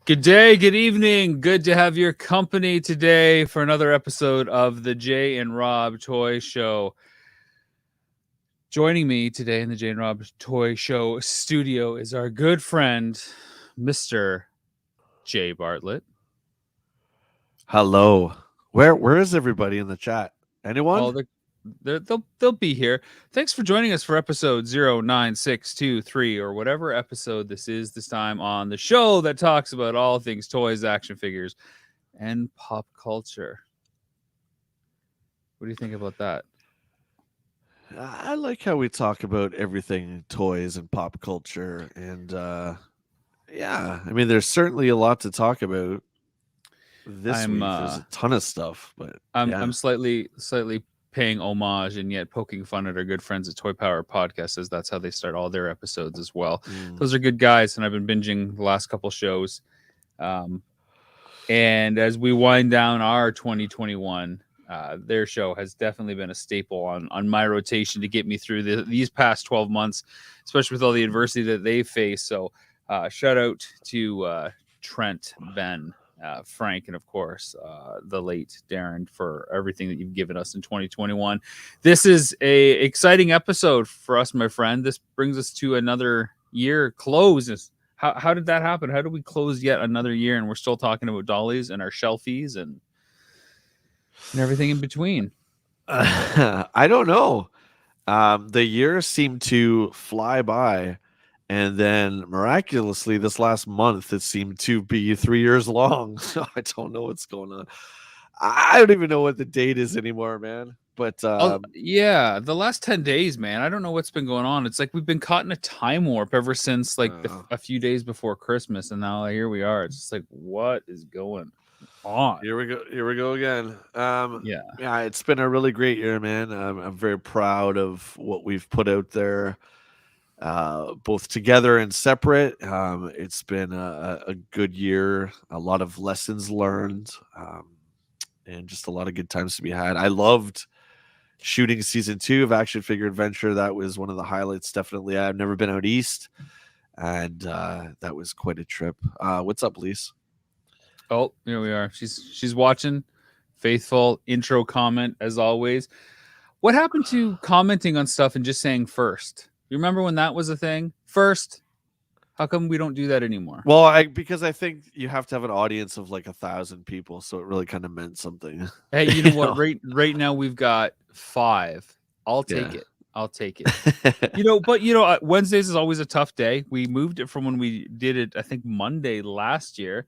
Good day, good evening. Good to have your company today for another episode of the Jay and Rob Toy Show. Joining me today in the Jay and Rob Toy Show studio is our good friend, Mr. Jay Bartlett. Hello. Where is everybody in the chat? Oh, Anyone? they'll be here. Thanks for joining us for episode 09623 or whatever episode this is this time on the show that talks about all things toys, action figures, and pop culture. What do you think about that? I like how we talk about everything toys and pop culture and yeah, I mean there's certainly a lot to talk about this I'm week. uh There's a ton of stuff, but I'm yeah. slightly paying homage and yet poking fun at our good friends at Toy Power Podcast, as that's how they start all their episodes as well. Mm. Those are good guys, and I've been binging the last couple shows. Um, and as we wind down our 2021, their show has definitely been a staple on my rotation to get me through these past 12 months, especially with all the adversity that they face. So shout out to Trent, Ben, Frank, and of course the late Darren for everything that you've given us in 2021. This is a exciting episode for us, my friend. This brings us to another year close. How did that happen? How did we close yet another year and we're still talking about dollies and our shelfies and everything in between? I don't know. The years seem to fly by, and then miraculously, this last month it seemed to be 3 years long. So I don't know what's going on. I don't even know what the date is anymore, man. But Yeah, the last 10 days, man. I don't know what's been going on. It's like we've been caught in a time warp ever since like uh, a few days before Christmas, and now here we are. It's just like, what is going on? here we go. Here we go again. Yeah. Yeah, it's been a really great year, man. I'm very proud of what we've put out there, both together and separate. It's been a good year. A lot of lessons learned. And just a lot of good times to be had. I loved shooting season 2 of Action Figure Adventure. That was one of the highlights. Definitely, I've never been out east, and that was quite a trip. What's up, Lise? Oh, here we are. She's watching. Faithful intro comment as always. What happened to commenting on stuff and just saying first? You remember when that was a thing? First. How come we don't do that anymore? Well, because I think you have to have an audience of like 1,000 people, so it really kind of meant something. Hey, you know you what? know? Right now we've got 5. I'll take Yeah. it. I'll take it. Wednesdays is always a tough day. We moved it from when we did it, I think Monday last year.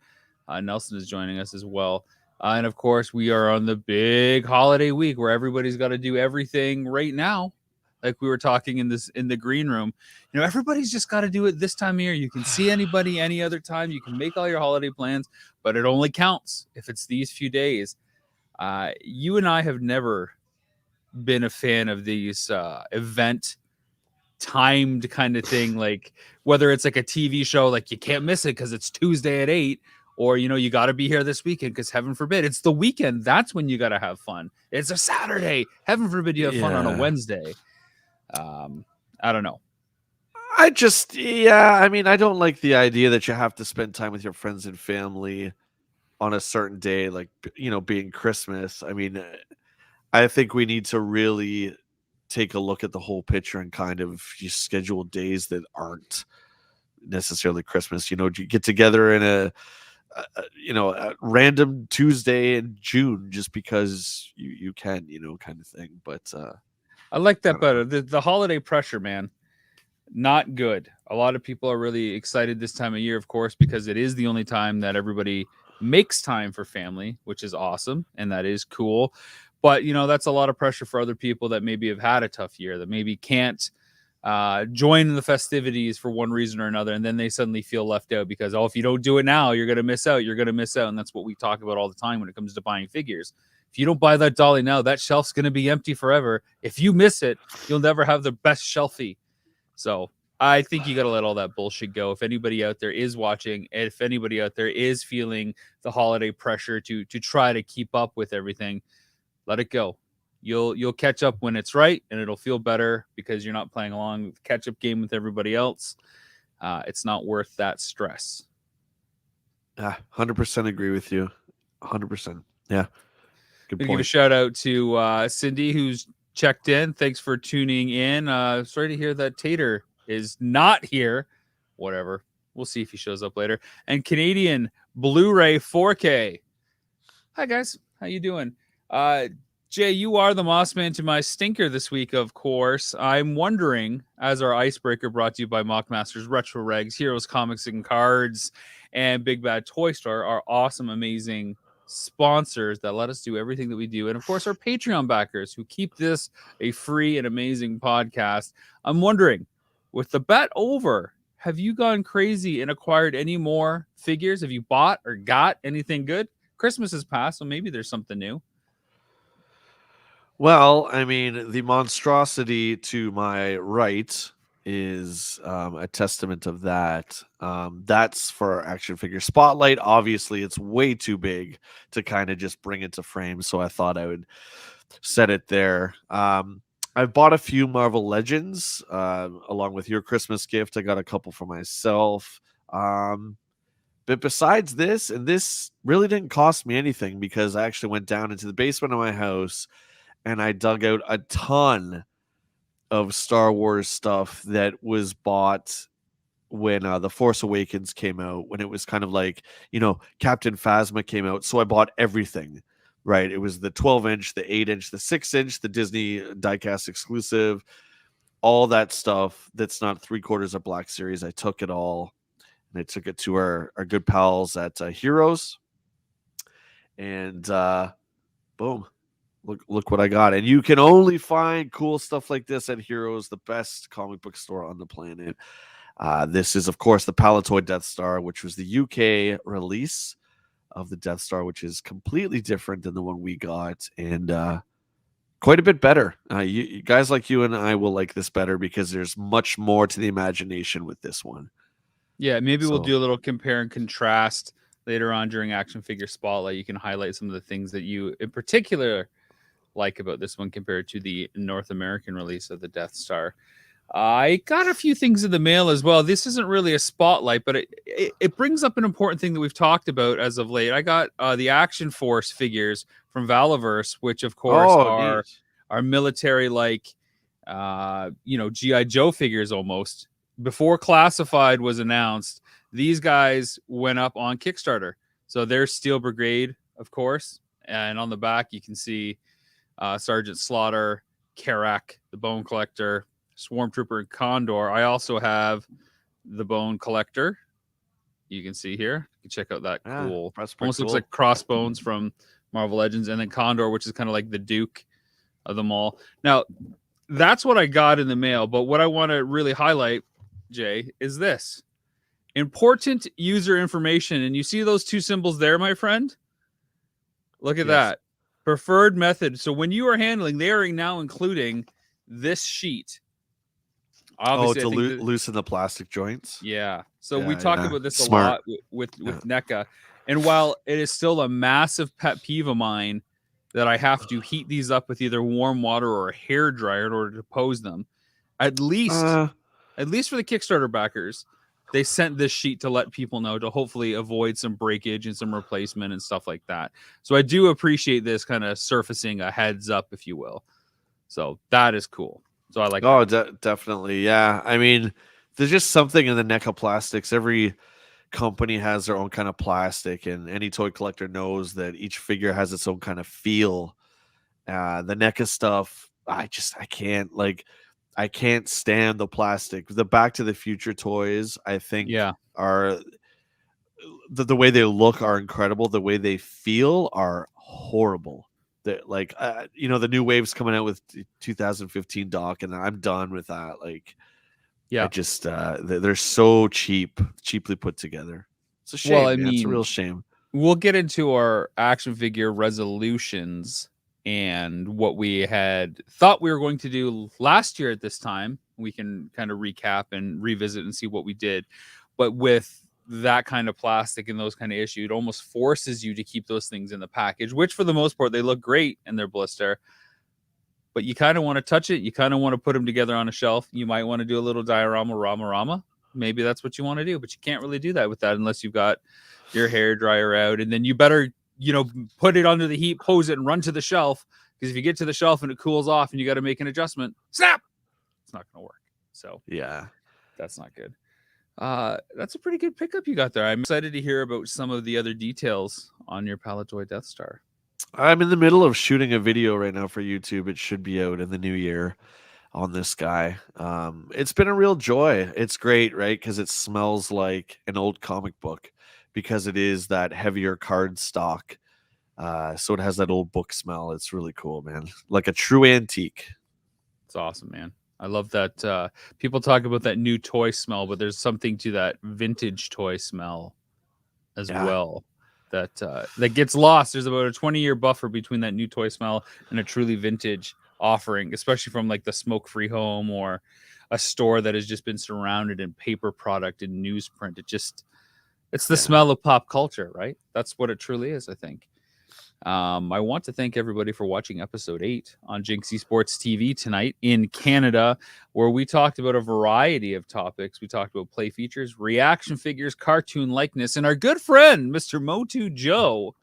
Nelson is joining us as well. And of course, we are on the big holiday week where everybody's got to do everything right now. Like we were talking in the green room, everybody's just got to do it this time of year. You can see anybody any other time. You can make all your holiday plans, but it only counts if it's these few days. You and I have never been a fan of these event timed kind of thing, like whether it's like a TV show, like you can't miss it because it's Tuesday at 8, or you got to be here this weekend because heaven forbid it's the weekend. That's when you got to have fun. It's a Saturday. Heaven forbid you have fun on a Yeah. Wednesday. I don't know. Yeah, I mean, I don't like the idea that you have to spend time with your friends and family on a certain day, like, being Christmas. I mean, I think we need to really take a look at the whole picture and kind of just schedule days that aren't necessarily Christmas. You get together in a random Tuesday in June just because you can, kind of thing. But I like I that don't know. better. The holiday pressure, man, not good. A lot of people are really excited this time of year, of course, because it is the only time that everybody makes time for family, which is awesome and that is cool. But that's a lot of pressure for other people that maybe have had a tough year, that maybe can't join in the festivities for one reason or another, and then they suddenly feel left out because if you don't do it now, you're gonna miss out. You're gonna miss out, and that's what we talk about all the time when it comes to buying figures. If you don't buy that dolly now, that shelf's gonna be empty forever. If you miss it, you'll never have the best shelfie. So I think you got to let all that bullshit go. If anybody out there is watching, if anybody out there is feeling the holiday pressure to try to keep up with everything, let it go. You'll catch up when it's right, and it'll feel better because you're not playing along with catch up game with everybody else. It's not worth that stress. Yeah, 100% agree with you. 100%. Yeah, good Gonna give a point. shout out to Cindy who's checked in. Thanks for tuning in. Sorry to hear that Tater is not here. Whatever. We'll see if he shows up later. And Canadian Blu-ray 4K. Hi guys, how you doing? Uh, Jay, you are the Moss Man to my stinker this week, of course. I'm wondering, as our icebreaker brought to you by Mockmasters Retro Regs, Heroes Comics and Cards, and Big Bad Toy Store, our awesome, amazing sponsors that let us do everything that we do, and of course our Patreon backers who keep this a free and amazing podcast. I'm wondering, with the bet over, have you gone crazy and acquired any more figures? Have you bought or got anything good? Christmas has passed, so maybe there's something new. Well, I mean, the monstrosity to my right is a testament of that. That's for action figure spotlight. Obviously, it's way too big to kind of just bring into frame, so I thought I would set it there. I've bought a few Marvel Legends along with your Christmas gift. I got a couple for myself. But besides this, and this really didn't cost me anything because I actually went down into the basement of my house and I dug out a ton of Star Wars stuff that was bought when The Force Awakens came out, when it was kind of like, Captain Phasma came out. So I bought everything, right? It was the 12-inch, the 8-inch, the 6-inch, the Disney diecast exclusive, all that stuff that's not 3/4 of Black Series. I took it all and I took it to our good pals at Heroes. And boom, look what I got. And you can only find cool stuff like this at Heroes, the best comic book store on the planet. This is, of course, the Palatoid Death Star, which was the UK release of the Death Star, which is completely different than the one we got, and quite a bit better. You guys like you and I will like this better because there's much more to the imagination with this one. Yeah, maybe we'll So, do a little compare and contrast later on during Action Figure Spotlight. You can highlight some of the things that you, in particular, like about this one compared to the North American release of the Death Star. I got a few things in the mail as well. This isn't really a spotlight, but it brings up an important thing that we've talked about as of late. I got the Action Force figures from Valaverse, which of course oh, neat. are military like GI Joe figures almost. Before Classified was announced, these guys went up on Kickstarter. So there's Steel Brigade, of course, and on the back you can see Sergeant Slaughter, Karak, the Bone Collector, Swarm Trooper, and Condor. I also have the Bone Collector. You can see here. You can check out that cool. Almost looks like Crossbones from Marvel Legends, and then Condor, which is kind of like the Duke of them all. Now, that's what I got in the mail. But what I want to really highlight, Jay, is this important user information. And you see those two symbols there, my friend? Look at that. Preferred method. So when you are handling, they are now including this sheet. Obviously, to loosen the plastic joints. Yeah. So we talk about this a lot with NECA. And while it is still a massive pet peeve of mine that I have to heat these up with either warm water or a hair dryer in order to pose them, at least for the Kickstarter backers, they sent this sheet to let people know to hopefully avoid some breakage and some replacement and stuff like that. So I do appreciate this kind of surfacing a heads up, if you will. So that is cool. So I like definitely. Yeah. I mean, there's just something in the NECA plastics. Every company has their own kind of plastic, and any toy collector knows that each figure has its own kind of feel. The NECA stuff, I can't stand the plastic. The Back to the Future toys, I think, are the way they look are incredible. The way they feel are horrible. That the new wave's coming out with 2015 Doc, and I'm done with that. I just they're so cheaply put together. It's a shame. Well, I mean, it's a real shame. We'll get into our action figure resolutions and what we had thought we were going to do last year at this time. We can kind of recap and revisit and see what we did. But with that kind of plastic and those kind of issues, it almost forces you to keep those things in the package, which for the most part, they look great in their blister. But you kind of want to touch it. You kind of want to put them together on a shelf. You might want to do a little diorama, rama. maybe that's what you want to do, but you can't really do that with that unless you've got your hair dryer out, and then you better, put it under the heat, pose it, and run to the shelf, because if you get to the shelf and it cools off and you got to make an adjustment, snap, it's not going to work. So Yeah. that's not good. That's a pretty good pickup you got there. I'm excited to hear about some of the other details on your Palatoid Death Star. I'm in the middle of shooting a video right now for YouTube. It should be out in the new year on this guy. It's been a real joy. It's great, right? Because it smells like an old comic book, because it is that heavier card stock. So it has that old book smell. It's really cool, man. Like a true antique. It's awesome, man. I love that. People talk about that new toy smell, but there's something to that vintage toy smell as well that gets lost. There's about a 20-year buffer between that new toy smell and a truly vintage offering, especially from like the smoke-free home or a store that has just been surrounded in paper product and newsprint. It's the smell of pop culture, right? That's what it truly is, I think. I want to thank everybody for watching episode 8 on Jinx Esports TV tonight in Canada, where we talked about a variety of topics. We talked about play features, reaction figures, cartoon likeness, and our good friend, Mr. Motu Joe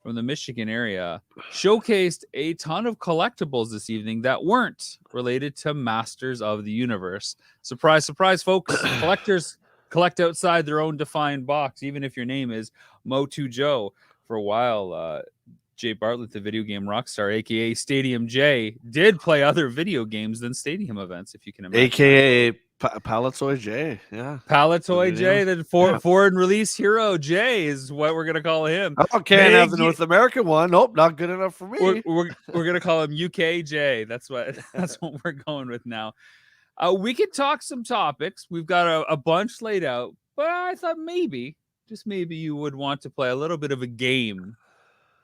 from the Michigan area, showcased a ton of collectibles this evening that weren't related to Masters of the Universe. Surprise, surprise, folks. Collectors collect outside their own defined box, even if your name is Motu Joe. For a while, Jay Bartlett, the video game rock star, aka Stadium J, did play other video games than stadium events, if you can imagine. AKA Palatoid J. Yeah. Palatoid J, the foreign release hero J is what we're gonna call him. Oh, can't have the North American one. Nope, not good enough for me. We're gonna call him UKJ. That's what we're going with now. We could talk some topics. We've got a bunch laid out, but I thought maybe, just maybe, you would want to play a little bit of a game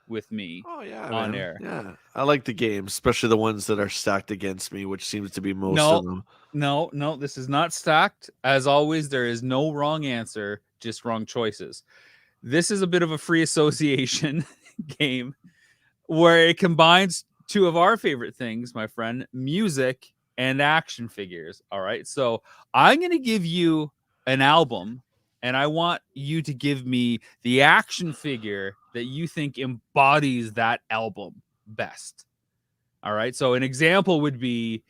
with me on air. Yeah, I like the games, especially the ones that are stacked against me, which seems to be most of them. No, this is not stacked. As always, there is no wrong answer, just wrong choices. This is a bit of a free association game where it combines two of our favorite things, my friend, music and action figures. All right, so I'm going to give you an album, and I want you to give me the action figure that you think embodies that album best. All right. So an example would be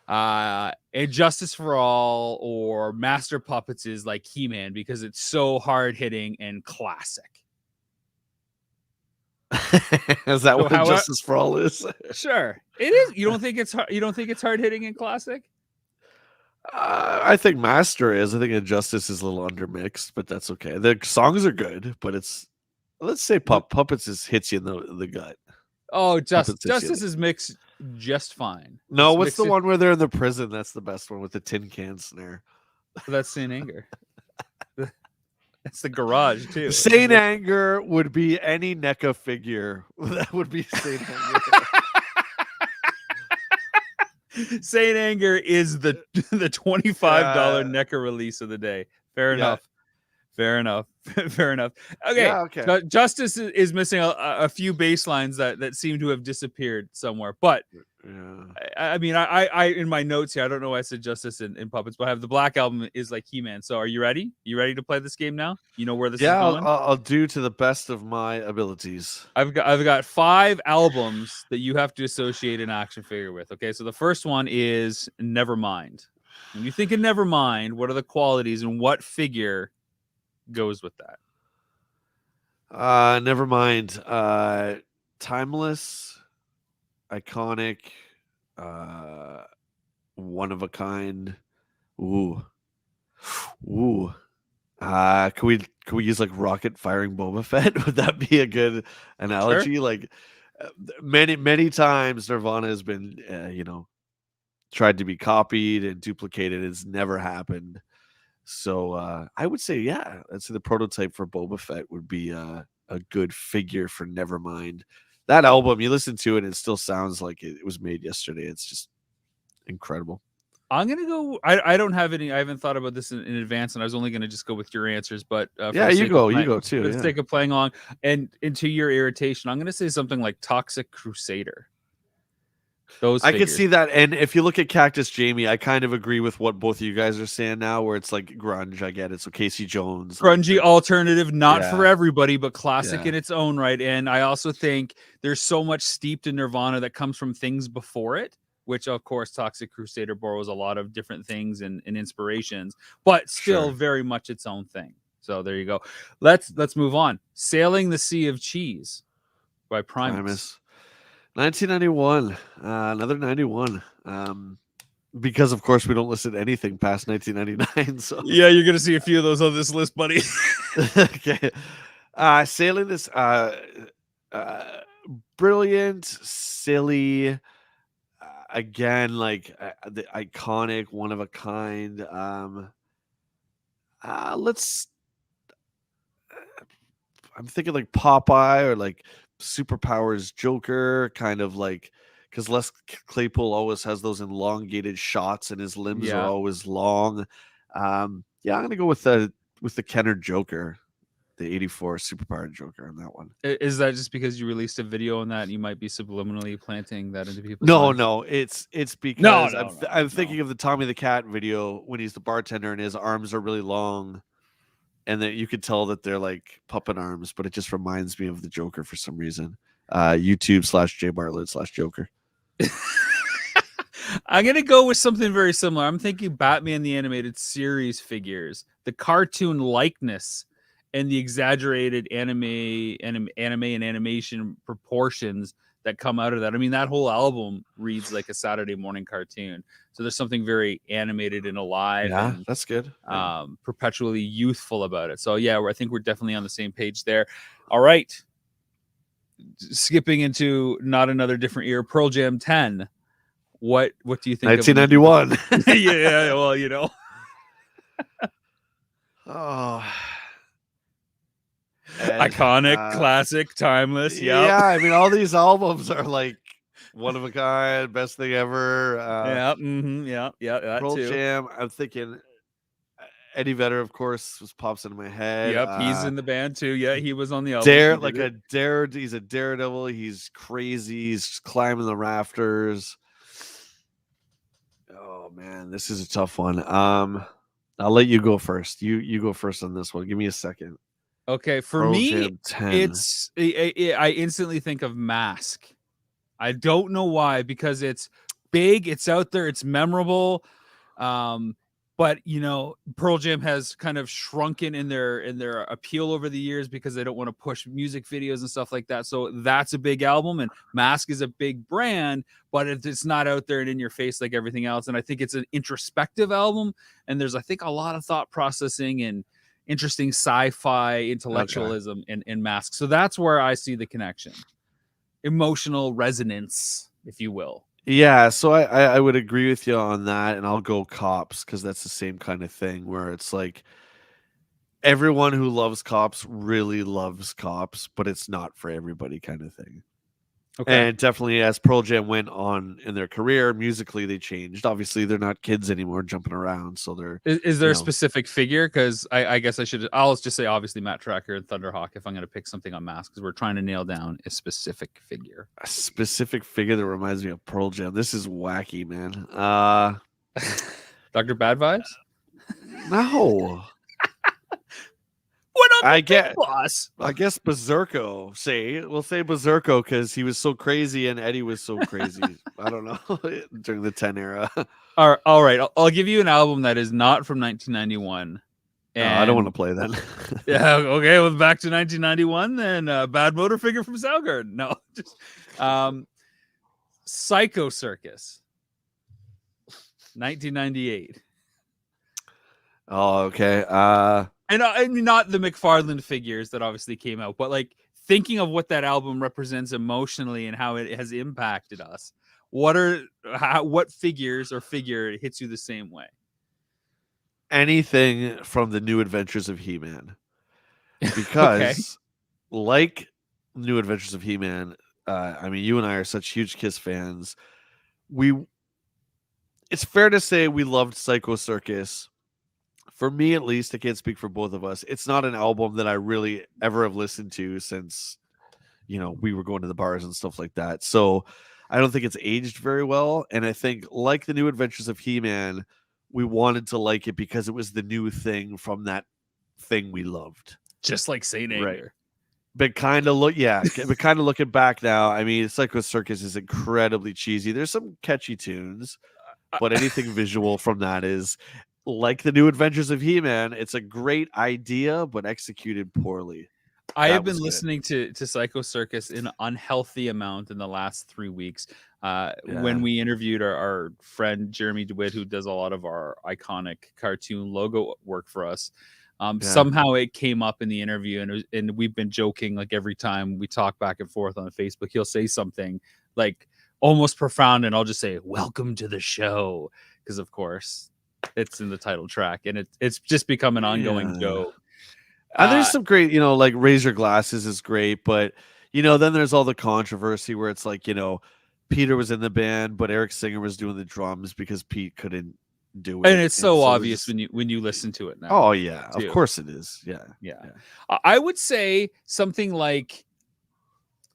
Justice for All or Master Puppets is like He-Man, because it's so hard hitting and classic. Is that what Justice for All is? Sure. It is. You don't think it's hard? You don't think it's hard hitting and classic? I think Master is. I think Injustice is a little undermixed, but that's okay. The songs are good, but it's, let's say Puppets hits you in the gut. Oh, Justice is mixed just fine. No, what's the one where they're in the prison? That's the best one with the tin can snare. That's Saint Anger. That's the garage too. Saint Anger would be any NECA figure. That would be Saint Anger. Saint Anger is the $25 NECA release of the day. Fair enough. Fair enough. Okay. Yeah, okay. Justice is missing a few bass lines that seem to have disappeared somewhere. But I mean, I in my notes here, I don't know why I said Justice in Puppets, but I have the Black Album is like He-Man. So are you ready? You ready to play this game now? You know where this is going? I'll do to the best of my abilities. I've got 5 albums that you have to associate an action figure with. Okay, so the first one is Nevermind. When you think of Nevermind, what are the qualities and what figure goes with that? Nevermind. Timeless, iconic, one of a kind. Ooh. Can we use like rocket firing Boba Fett? Would that be a good analogy? Sure. Like many times Nirvana has been tried to be copied and duplicated. It's never happened. So I would say, I'd say the prototype for Boba Fett would be a good figure for Nevermind. That album, you listen to it, it still sounds like it was made yesterday. It's just incredible. I'm gonna go. I don't have any. I haven't thought about this in advance, and I was only gonna just go with your answers. But you go too. For the sake of playing along, and into your irritation, I'm gonna say something like Toxic Crusader. Those I could figures. see that. And if you look at Cactus Jamie, I kind of agree with what both of you guys are saying now, where it's like grunge. I get it. So Casey Jones, like Grungy alternative, not for yeah, everybody, but classic yeah, in its own right. And I also think there's so much steeped in Nirvana that comes from things before it, which of course Toxic Crusader borrows a lot of different things and inspirations, but still sure. very much its own thing. So there you go. Let's move on. Sailing the Sea of Cheese by Primus. Primus. 1991, another 91. Because of course we don't listen to anything past 1999. So Yeah, you're gonna see a few of those on this list, buddy. okay, sailing this, brilliant, silly, again, like the iconic, one of a kind. Let's. I'm thinking like Popeye or like Superpowers Joker, kind of like because Les Claypool always has those elongated shots and his limbs are Yeah. always long. Yeah, I'm gonna go with the Kenner Joker, the '84 Superpower Joker on that one. Is that just because you released a video on that and you might be subliminally planting that into people's No, minds? no, it's No, because I'm thinking of the Tommy the Cat video when he's the bartender and his arms are really long, and that you could tell that they're like puppet arms, but it just reminds me of the Joker for some reason. YouTube/J Bartlett/Joker. I'm gonna go with something very similar. I'm thinking Batman the Animated Series figures, the cartoon likeness, and the exaggerated anime and animation proportions that come out of that. I mean, that whole album reads like a Saturday morning cartoon. So there's something very animated and alive Yeah, and that's good. Yeah. perpetually youthful about it. So yeah, I think we're definitely on the same page there. All right, skipping into not another different year, Pearl Jam 10. What do you think 1991. of yeah, well, you know. Oh, Iconic, classic, timeless. Yeah, Yep. I mean, all these albums are like one of a kind, best thing ever. Yeah. Mm-hmm. Yeah. Yeah. That Pearl too. Jam. I'm thinking Eddie Vedder, of course, just pops into my head. Yep. He's in the band too. Yeah. He was on the album. He's a daredevil. He's crazy. He's climbing the rafters. Oh man, this is a tough one. I'll let you go first. You go first on this one. Give me a second. Okay. For Pearl me, Jam 10. it's I instantly think of Mask. I don't know why, because it's big, it's out there, it's memorable. But you know, Pearl Jam has kind of shrunken in their appeal over the years because they don't want to push music videos and stuff like that. So that's a big album, and Mask is a big brand, but it's not out there and in your face like everything else. And I think it's an introspective album, and there's I think a lot of thought processing and interesting sci-fi intellectualism in Mask. So that's where I see the connection. Emotional resonance, if you will. Yeah, so I would agree with you on that, and I'll go Cops because that's the same kind of thing where it's like everyone who loves Cops really loves Cops, but it's not for everybody kind of thing. Okay. And definitely as Pearl Jam went on in their career, musically they changed. Obviously, they're not kids anymore jumping around, so they're Is there a specific figure? Because I guess I'll just say obviously Matt Tracker and Thunderhawk if I'm going to pick something on Mask, because we're trying to nail down a specific figure. a specific figure that reminds me of Pearl Jam. This is wacky, man. Dr. Bad Vibes? No. What up, I get boss? I guess Berserko. We'll say Berserko because he was so crazy and Eddie was so crazy. I don't know during the 10 era. All right. I'll give you an album that is not from 1991. And I don't want to play then. Yeah. Okay. Well, back to 1991. Then Bad Motor Figure from Soundgarden. No, just Psycho Circus, 1998. Oh, okay. And I mean, not the McFarlane figures that obviously came out, but like thinking of what that album represents emotionally and how it has impacted us. What figures or figure hits you the same way? Anything from the New Adventures of He-Man. Because like New Adventures of He-Man, I mean, you and I are such huge Kiss fans. It's fair to say we loved Psycho Circus. For me, at least, I can't speak for both of us. It's not an album that I really ever have listened to since, we were going to the bars and stuff like that. So I don't think it's aged very well. And I think, like the New Adventures of He-Man, we wanted to like it because it was the new thing from that thing we loved. Just like Saint Right. Anger. But kind of looking back now, I mean, Psycho Circus is incredibly cheesy. There's some catchy tunes, but anything visual from that is like the New Adventures of He-Man. It's a great idea, but executed poorly. I have That been was good. listening to Psycho Circus in an unhealthy amount in the last 3 weeks. When Yeah. we interviewed our friend Jeremy DeWitt, who does a lot of our iconic cartoon logo work for us, Yeah. somehow it came up in the interview, and we've been joking like every time we talk back and forth on Facebook, he'll say something like almost profound, and I'll just say, "Welcome to the show," because of course it's in the title track, and it's just become an ongoing Yeah. joke. And there's Uh, some great, like Razor Glasses is great, but then there's all the controversy where it's like, Peter was in the band, but Eric Singer was doing the drums because Pete couldn't do and it. it's And so so there's obvious just, when you listen to it now oh yeah, of too. course it is. Yeah. Yeah. Yeah. I would say something like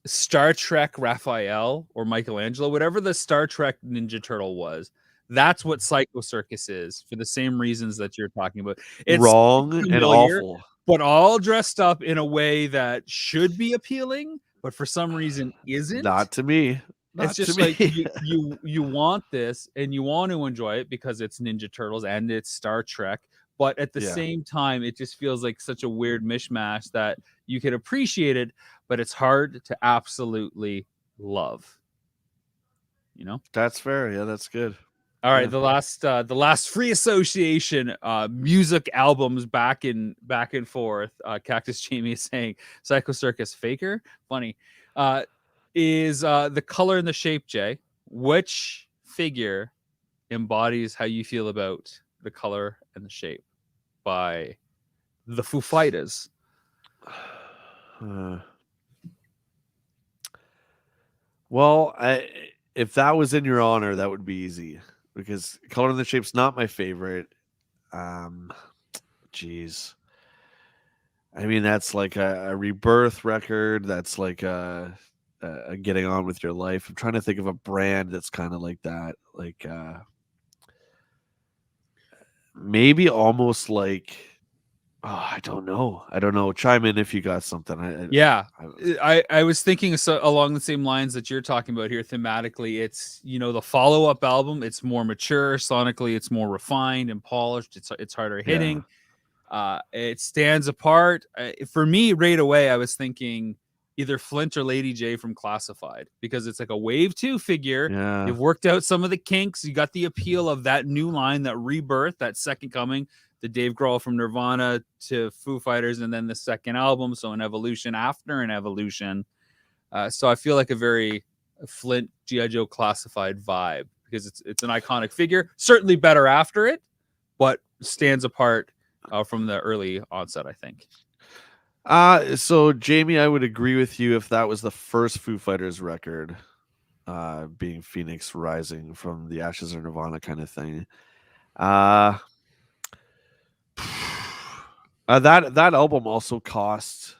Star Trek Raphael or Michelangelo, whatever the Star Trek Ninja Turtle was. That's what Psycho Circus is, for the same reasons that you're talking about. It's Wrong and familiar, awful. but all dressed up in a way that should be appealing, but for some reason isn't. Not to me. It's Not to just like me. you want this and you want to enjoy it because it's Ninja Turtles and it's Star Trek, but at the Yeah. same time, it just feels like such a weird mishmash that you can appreciate it, but it's hard to absolutely love. That's fair. Yeah, that's good. All right, Yeah. the last free association music albums back and forth. Cactus Jamie is saying Psycho Circus Faker. Funny. Is the color and the shape, Jay? Which figure embodies how you feel about the color and the shape by the Foo Fighters? Well, if that was in your honor, that would be easy because Color and the Shape's not my favorite. Jeez. I mean, that's like a rebirth record. That's like a getting on with your life. I'm trying to think of a brand that's kind of like that. Like maybe almost like, oh, I don't know. Chime in if you got something. Yeah, I was thinking along the same lines that you're talking about here thematically. It's the follow-up album. It's more mature sonically. It's more refined and polished. It's harder hitting. It stands apart. For me, right away, I was thinking either Flint or Lady J from Classified, because it's like a wave 2 figure. Yeah. You've worked out some of the kinks. You got the appeal of that new line, that rebirth, that second coming, the Dave Grohl from Nirvana to Foo Fighters, and then the second album. So an evolution after an evolution. So I feel like a very Flint G.I. Joe Classified vibe, because it's an iconic figure. Certainly better after it, but stands apart from the early onset, I think. So Jamie, I would agree with you if that was the first Foo Fighters record, being Phoenix Rising from the Ashes of Nirvana kind of thing. That album also cost,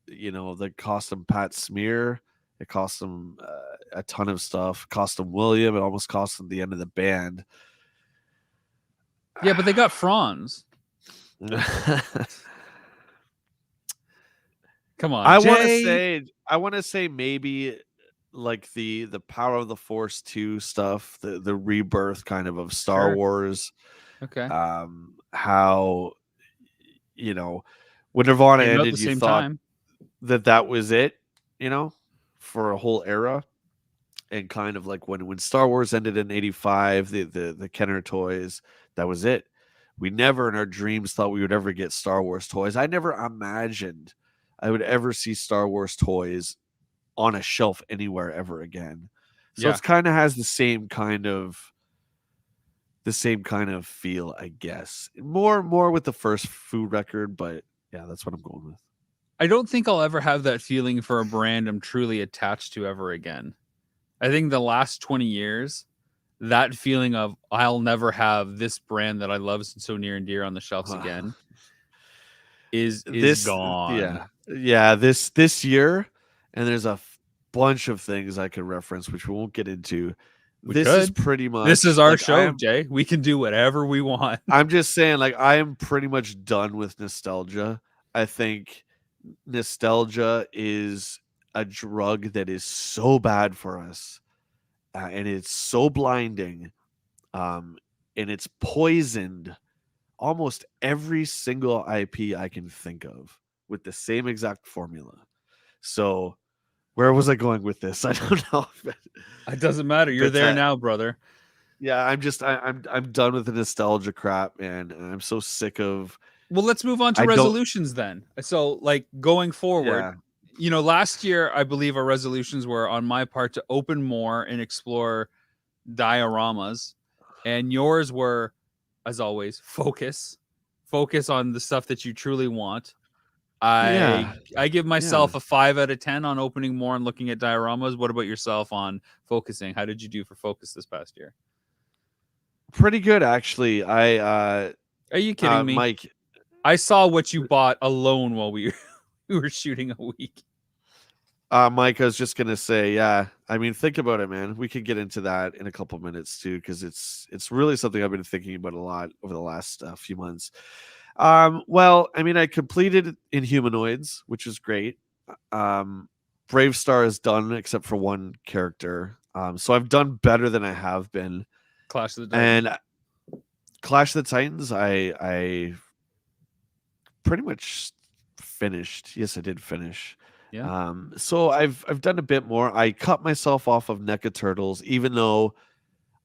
that cost him Pat Smear. It cost him a ton of stuff. Cost him William. It almost cost him the end of the band. Yeah, but they got Franz. Come on, I Jay. want to say maybe like the Power of the Force 2 stuff, the rebirth kind of Star Sure. Wars. Okay. How when Nirvana Came out ended, the you same thought time. that was it, for a whole era. And kind of like when Star Wars ended in 85, the Kenner toys, that was it. We never in our dreams thought we would ever get Star Wars toys. I never imagined I would ever see Star Wars toys on a shelf anywhere ever again. So Yeah. it's kind of has the same kind of feel, I guess. More with the first Foo record, but yeah, that's what I'm going with. I don't think I'll ever have that feeling for a brand I'm truly attached to ever again. I think the last 20 years, that feeling of I'll never have this brand that I love so near and dear on the shelves again is gone. Yeah, this year, and there's a bunch of things I could reference, which we won't get into. We This is could. pretty This is much our like show, Jay. We can do whatever we want. I'm just saying, like, I am pretty much done with nostalgia. I think nostalgia is a drug that is so bad for us, and it's so blinding, and it's poisoned almost every single IP I can think of with the same exact formula. So, where was I going with this? I don't know. It doesn't matter. You're But there now, brother. yeah, I'm done with the nostalgia crap, man. And I'm so sick of. Well, let's move on to I don't. resolutions then. So, like going forward, Yeah, last year I believe our resolutions were on my part to open more and explore dioramas, and yours were, as always, focus on the stuff that you truly want. I yeah, I give yeah. myself a 5 out of 10 on opening more and looking at dioramas. What about yourself on focusing? How did you do for focus this past year? Pretty good actually. Are you kidding me? Mike. I saw what you bought alone while we we were shooting a week. Mike, I was just gonna say, yeah. I mean, think about it, man. We could get into that in a couple minutes too, because it's really something I've been thinking about a lot over the last few months. Well, I mean, I completed Inhumanoids, which is great. Brave Star is done except for one character. So I've done better than I have been. Clash of the Titans. And Clash of the Titans, I pretty much finished. Yes, I did finish. Yeah. So I've done a bit more. I cut myself off of NECA Turtles, even though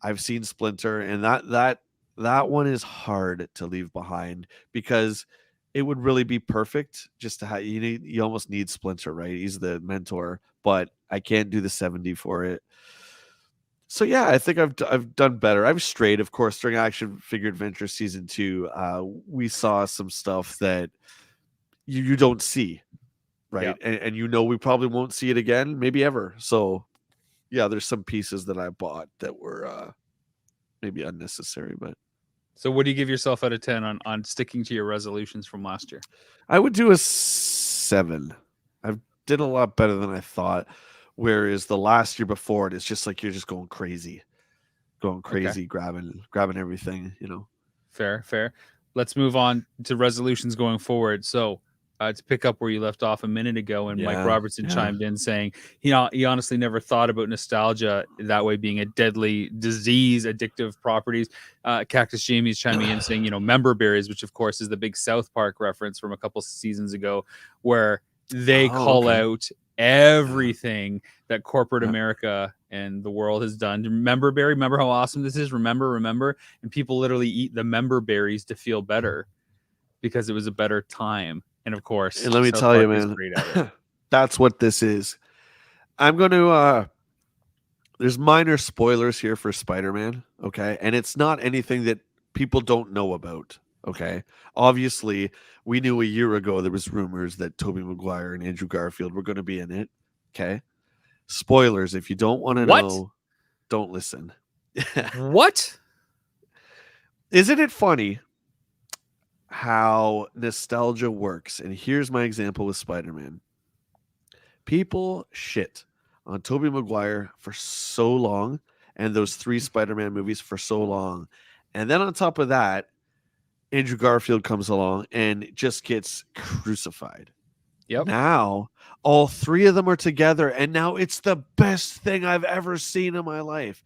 I've seen Splinter, and that one is hard to leave behind because it would really be perfect just to have you almost need Splinter, right? He's the mentor, but I can't do the 70 for it. So yeah, I think I've done better. I've strayed, of course, during Action Figure Adventure Season 2. We saw some stuff that you don't see, right? Yeah. And we probably won't see it again, maybe ever. So yeah, there's some pieces that I bought that were maybe unnecessary, but So what do you give yourself out of 10 on sticking to your resolutions from last year? I would do a 7. I did a lot better than I thought. Whereas the last year before it, it's just like you're just going crazy, Okay. grabbing everything. Fair. Let's move on to resolutions going forward. So, to pick up where you left off a minute ago, and Mike Yeah, Robertson yeah. chimed in saying he honestly never thought about nostalgia that way being a deadly disease, addictive properties. Cactus Jamie's chiming in saying, member berries, which of course is the big South Park reference from a couple seasons ago, where they Oh, call okay. out everything that corporate Yeah. America and the world has done. Remember, Barry? Remember how awesome this is? Remember? And people literally eat the member berries to feel better because it was a better time. And of course, And let me South tell you, Park is man, great at it. that's what this is. I'm going to there's minor spoilers here for Spider-Man, okay? And it's not anything that people don't know about, okay? Obviously, we knew a year ago there was rumors that Tobey Maguire and Andrew Garfield were going to be in it, okay? Spoilers, if you don't want to What? know, don't listen. What? Isn't it funny how nostalgia works? And here's my example with Spider-Man. People shit on Tobey Maguire for so long and those 3 Spider-Man movies for so long. And then on top of that, Andrew Garfield comes along and just gets crucified. Yep. Now, all 3 of them are together, and now it's the best thing I've ever seen in my life.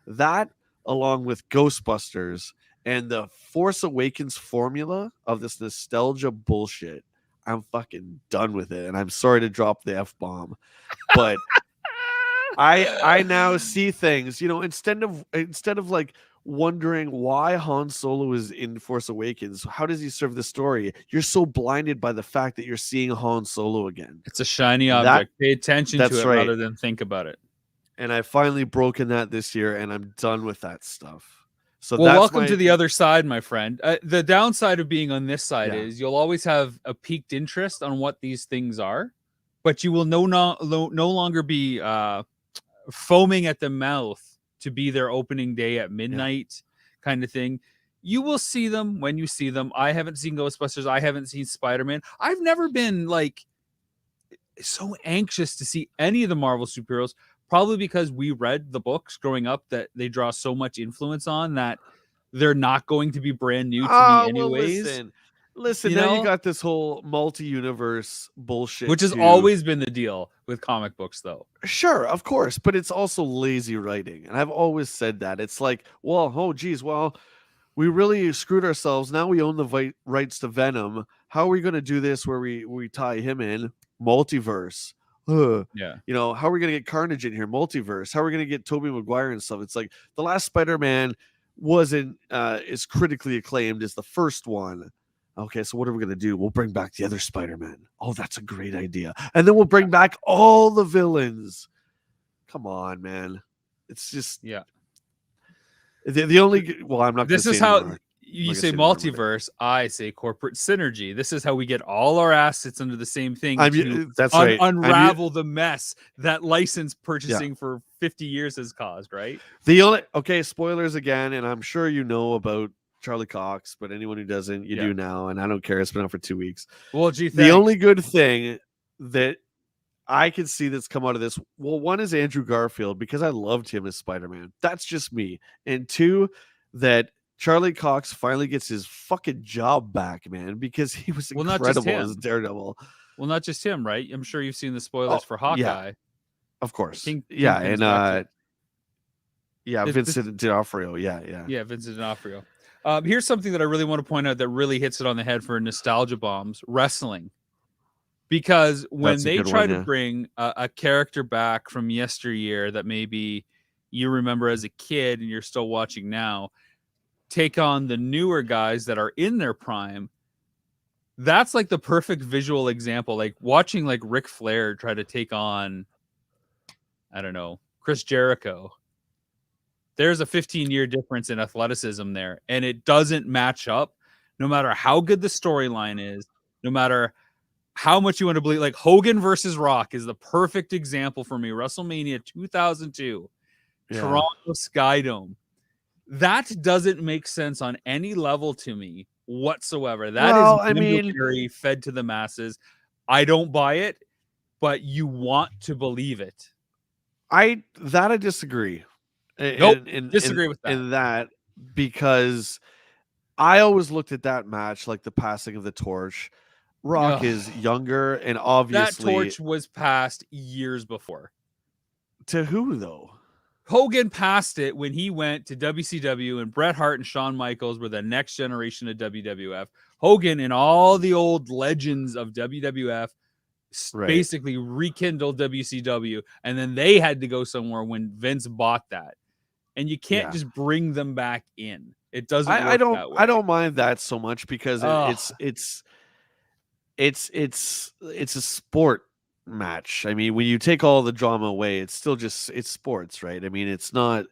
That, along with Ghostbusters and the Force Awakens formula of this nostalgia bullshit, I'm fucking done with it. And I'm sorry to drop the F-bomb, but I now see things, instead of like wondering why Han Solo is in Force Awakens, how does he serve the story? You're so blinded by the fact that you're seeing Han Solo again. It's a shiny That object. Pay attention to that's it right. rather than think about it. And I finally broken that this year, and I'm done with that stuff. So Well, that's welcome to the other side, my friend. The downside of being on this side Yeah. is you'll always have a piqued interest on what these things are, but you will no longer be foaming at the mouth to be their opening day at midnight kind of thing. You will see them when you see them. I haven't seen Ghostbusters. I haven't seen Spider-Man. I've never been like so anxious to see any of the Marvel superheroes, probably because we read the books growing up that they draw so much influence on that they're not going to be brand new to me Well, anyways, listen. you Now you know, got this whole multi-universe bullshit which has too. always been the deal with comic books, though. Sure, of course, but it's also lazy writing, and I've always said that. It's like, well, oh, geez, well, we really screwed ourselves. Now we own the rights to Venom. How are we going to do this where we tie him in? Multiverse. Ugh. Yeah. You know, how are we going to get Carnage in here? Multiverse. How are we going to get Tobey Maguire and stuff? It's like the last Spider-Man wasn't as critically acclaimed as the first one. Okay, so what are we going to do? We'll bring back the other Spider-Man. Oh, that's a great idea. And then we'll bring back all the villains. Come on, man. It's just the only, well, I'm not going to This say is how anymore. you say multiverse. I say corporate synergy. This is how we get all our assets under the same thing to that's right. unravel the mess that license purchasing for 50 years has caused, right? Okay, spoilers again, and I'm sure you know about Charlie Cox, but anyone who doesn't, you do now, and I don't care. It's been out for 2 weeks. Well, gee, the only good thing that I can see that's come out of this, well, one is Andrew Garfield, because I loved him as Spider-Man. That's just me. And two, that Charlie Cox finally gets his fucking job back, man, because he was incredible as Daredevil. Well, not just him, right? I'm sure you've seen the spoilers for Hawkeye. Yeah, of course. Vincent D'Onofrio. Yeah, Vincent D'Onofrio. Here's something that I really want to point out that really hits it on the head for nostalgia bombs: wrestling. Because when they try to bring a character back from yesteryear that maybe you remember as a kid and you're still watching now, take on the newer guys that are in their prime, that's like the perfect visual example. Like watching like Ric Flair try to take on, I don't know, Chris Jericho. There's a 15-year difference in athleticism there, and it doesn't match up no matter how good the storyline is, no matter how much you want to believe. Like Hogan versus Rock is the perfect example for me. WrestleMania 2002, Toronto Skydome. That doesn't make sense on any level to me whatsoever. That is fed to the masses. I don't buy it, but you want to believe it. I disagree. Disagree with that. In that, because I always looked at that match like the passing of the torch. Rock is younger, and obviously that torch was passed years before. To who though? Hogan passed it when he went to WCW, and Bret Hart and Shawn Michaels were the next generation of WWF. Hogan and all the old legends of WWF basically rekindled WCW, and then they had to go somewhere when Vince bought that. And you can't just bring them back in. It doesn't work that way. I don't mind that so much because it's a sport match. I mean, when you take all the drama away, it's still it's sports, right? I mean, it's not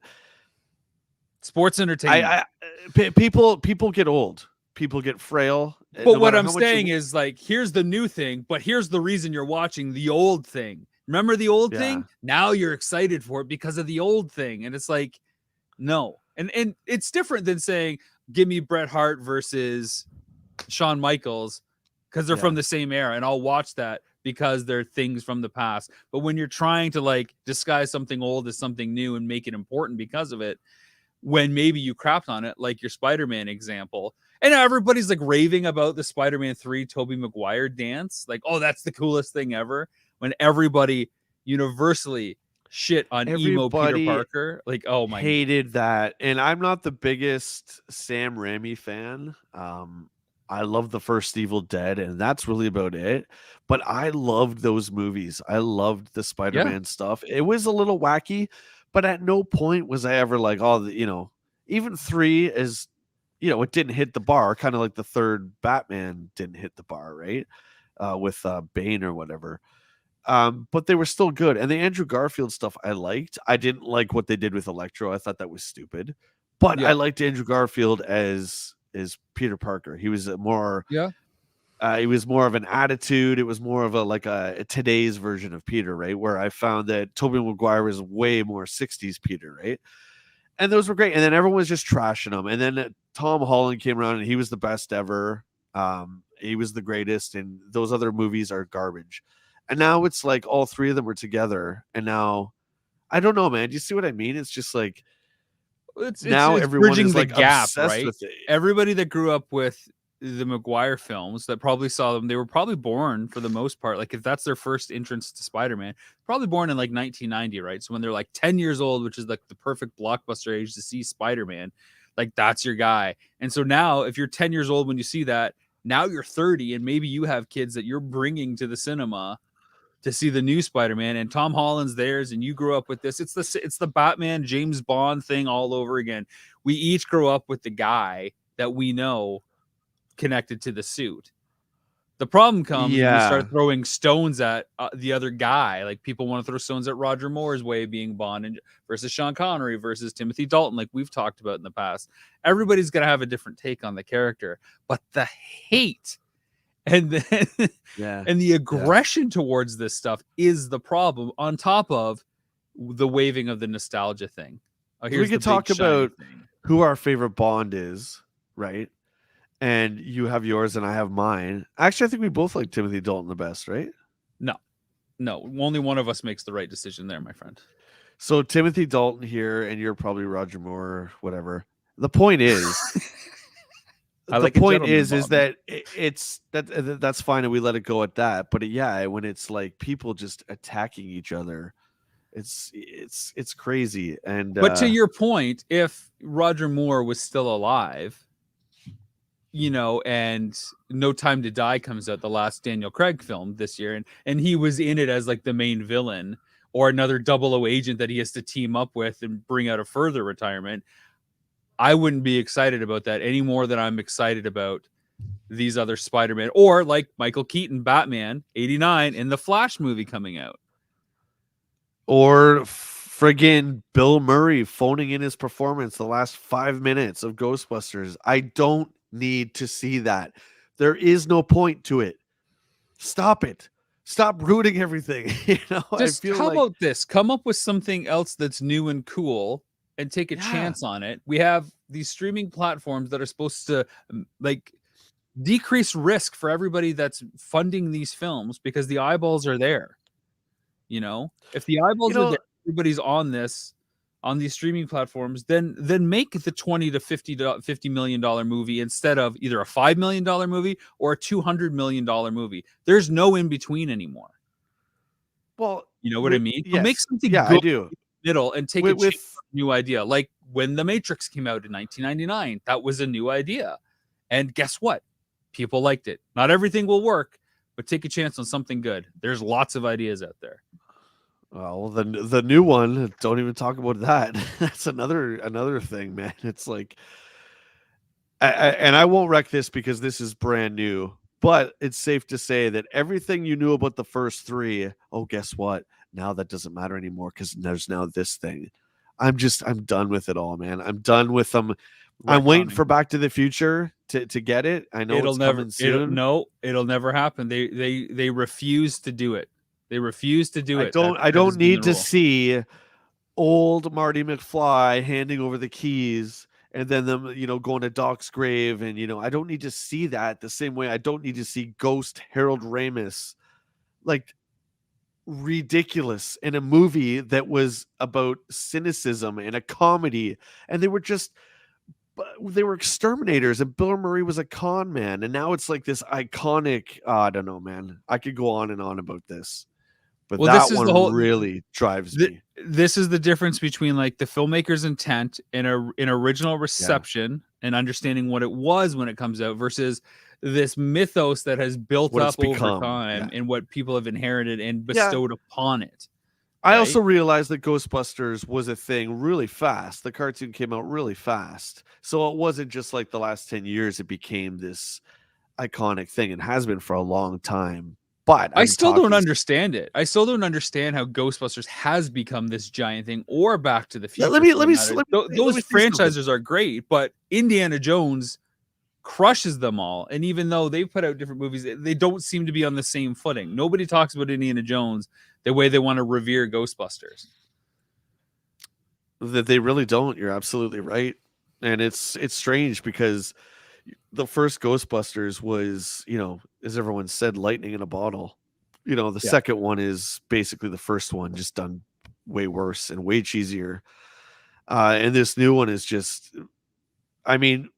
sports entertainment. People get old, people get frail. But what I'm saying is, like, here's the new thing, but here's the reason you're watching the old thing. Remember the old thing? Now you're excited for it because of the old thing. And it's like, no. And it's different than saying, give me Bret Hart versus Shawn Michaels, because they're from the same era, and I'll watch that because they're things from the past. But when you're trying to like disguise something old as something new and make it important because of it, when maybe you crapped on it, like your Spider-Man example, and everybody's like raving about the Spider-Man 3 Tobey Maguire dance, like, oh, that's the coolest thing ever, when everybody universally shit on emo Peter Parker. Like, oh my, hated that. And I'm not the biggest Sam Raimi fan. I love the first Evil Dead, and that's really about it. But I loved those movies. I loved the Spider-Man stuff. It was a little wacky, but at no point was I ever like, oh, even 3 is, it didn't hit the bar, kind of like the third Batman didn't hit the bar, right? With Bane or whatever. But they were still good. And the Andrew Garfield stuff I liked. I didn't like what they did with Electro. I thought that was stupid. But I liked Andrew Garfield as Peter Parker. He was more he was more of an attitude. It was more of a today's version of Peter, right? Where I found that Tobey Maguire was way more 60s Peter, right? And those were great. And then everyone was just trashing him. And then Tom Holland came around, and he was the best ever. He was the greatest, and those other movies are garbage. And now it's like all three of them are together. And now I don't know, man. Do you see what I mean? It's just like now It's everyone bridging is the like gap, obsessed right? with it. Everybody that grew up with the Maguire films that probably saw them, they were probably born for the most part. Like if that's their first entrance to Spider-Man, probably born in like 1990, right? So when they're like 10 years old, which is like the perfect blockbuster age to see Spider-Man, like that's your guy. And so now if you're 10 years old when you see that, now you're 30 and maybe you have kids that you're bringing to the cinema to see the new Spider-Man, and Tom Holland's theirs, and you grew up with this. It's the Batman James Bond thing all over again. We each grow up with the guy that we know connected to the suit. The problem comes when you Yeah. start throwing stones at the other guy. Like people want to throw stones at Roger Moore's way of being Bond and versus Sean Connery versus Timothy Dalton, like we've talked about in the past. Everybody's gonna have a different take on the character, but the hate and then Yeah. and the Yeah. aggression towards this stuff is the problem on top of the waving of the nostalgia thing. Oh, So we here's the could big talk shiny about thing. who our favorite Bond is, right? And you have yours and I have mine. Actually, I think we both like Timothy Dalton the best, right? No, only one of us makes the right decision there, my friend. So Timothy Dalton here, and you're probably Roger Moore, whatever. The point is, I like a gentleman, is Bob. that that's fine, and we let it go at that. But yeah, when it's like people just attacking each other, it's crazy. And But to your point, if Roger Moore was still alive, and No Time to Die comes out, the last Daniel Craig film this year, and he was in it as like the main villain or another 00 agent that he has to team up with and bring out a further retirement, I wouldn't be excited about that any more than I'm excited about these other Spider-Man or like Michael Keaton Batman 89 in the Flash movie coming out. or friggin' Bill Murray phoning in his performance the last 5 minutes of Ghostbusters. I don't need to see that. There is no point to it. Stop it. Stop rooting everything. I Just feel how like about this? Come up with something else that's new and cool and take a yeah. chance on it. We have these streaming platforms that are supposed to like decrease risk for everybody that's funding these films because the eyeballs are there. If the You eyeballs are there, know, everybody's on these streaming platforms, then make the 20 to 50 million dollar movie instead of either a $5 million movie or a $200 million movie. There's no in between anymore. well, You know what I mean? So make yes. something Yeah, I good do. in the middle and take a chance With on a new idea. Like when The Matrix came out in 1999, that was a new idea. And guess what? People liked it. Not everything will work, but take a chance on something good. There's lots of ideas out there. well, the new one, don't even talk about that. That's another thing, man. It's like and I won't wreck this because this is brand new, but it's safe to say that everything you knew about the first three, oh, guess what? Now that doesn't matter anymore because there's now this thing. I'm done with it all, man. I'm done with them. I'm waiting Retconning. for Back to the Future to get it. I know It'll it's never coming soon. it'll never happen. They refuse to do it. They refuse to do it. I That has don't been the need to rule. see old Marty McFly handing over the keys and then them, going to Doc's grave. And, I don't need to see that the same way I don't need to see Ghost Harold Ramis like ridiculous in a movie that was about cynicism and a comedy. And they were exterminators and Bill Murray was a con man. And now it's like this iconic, I don't know, man. I could go on and on about this, but Well, this that is one the whole really drives me. this is the difference between like the filmmaker's intent and an original Yeah. reception and understanding what it was when it comes out versus this mythos that has built What it's up over become. time Yeah. and what people have inherited and Yeah. bestowed upon it. I Right? also realized that Ghostbusters was a thing really fast. The cartoon came out really fast. So it wasn't just like the last 10 years, it became this iconic thing. It has been for a long time. But I I'm still don't talking. understand it. I still don't understand how Ghostbusters has become this giant thing, or Back to the Future. Let me For that let me matter. let Those me say something. franchises are great, but Indiana Jones crushes them all. And even though they put out different movies, they don't seem to be on the same footing. Nobody talks about Indiana Jones the way they want to revere Ghostbusters. That they really don't. You're absolutely right. And it's strange because the first Ghostbusters was, as everyone said, lightning in a bottle. the Yeah. second one is basically the first one, just done way worse and way cheesier. And this new one is just, I mean,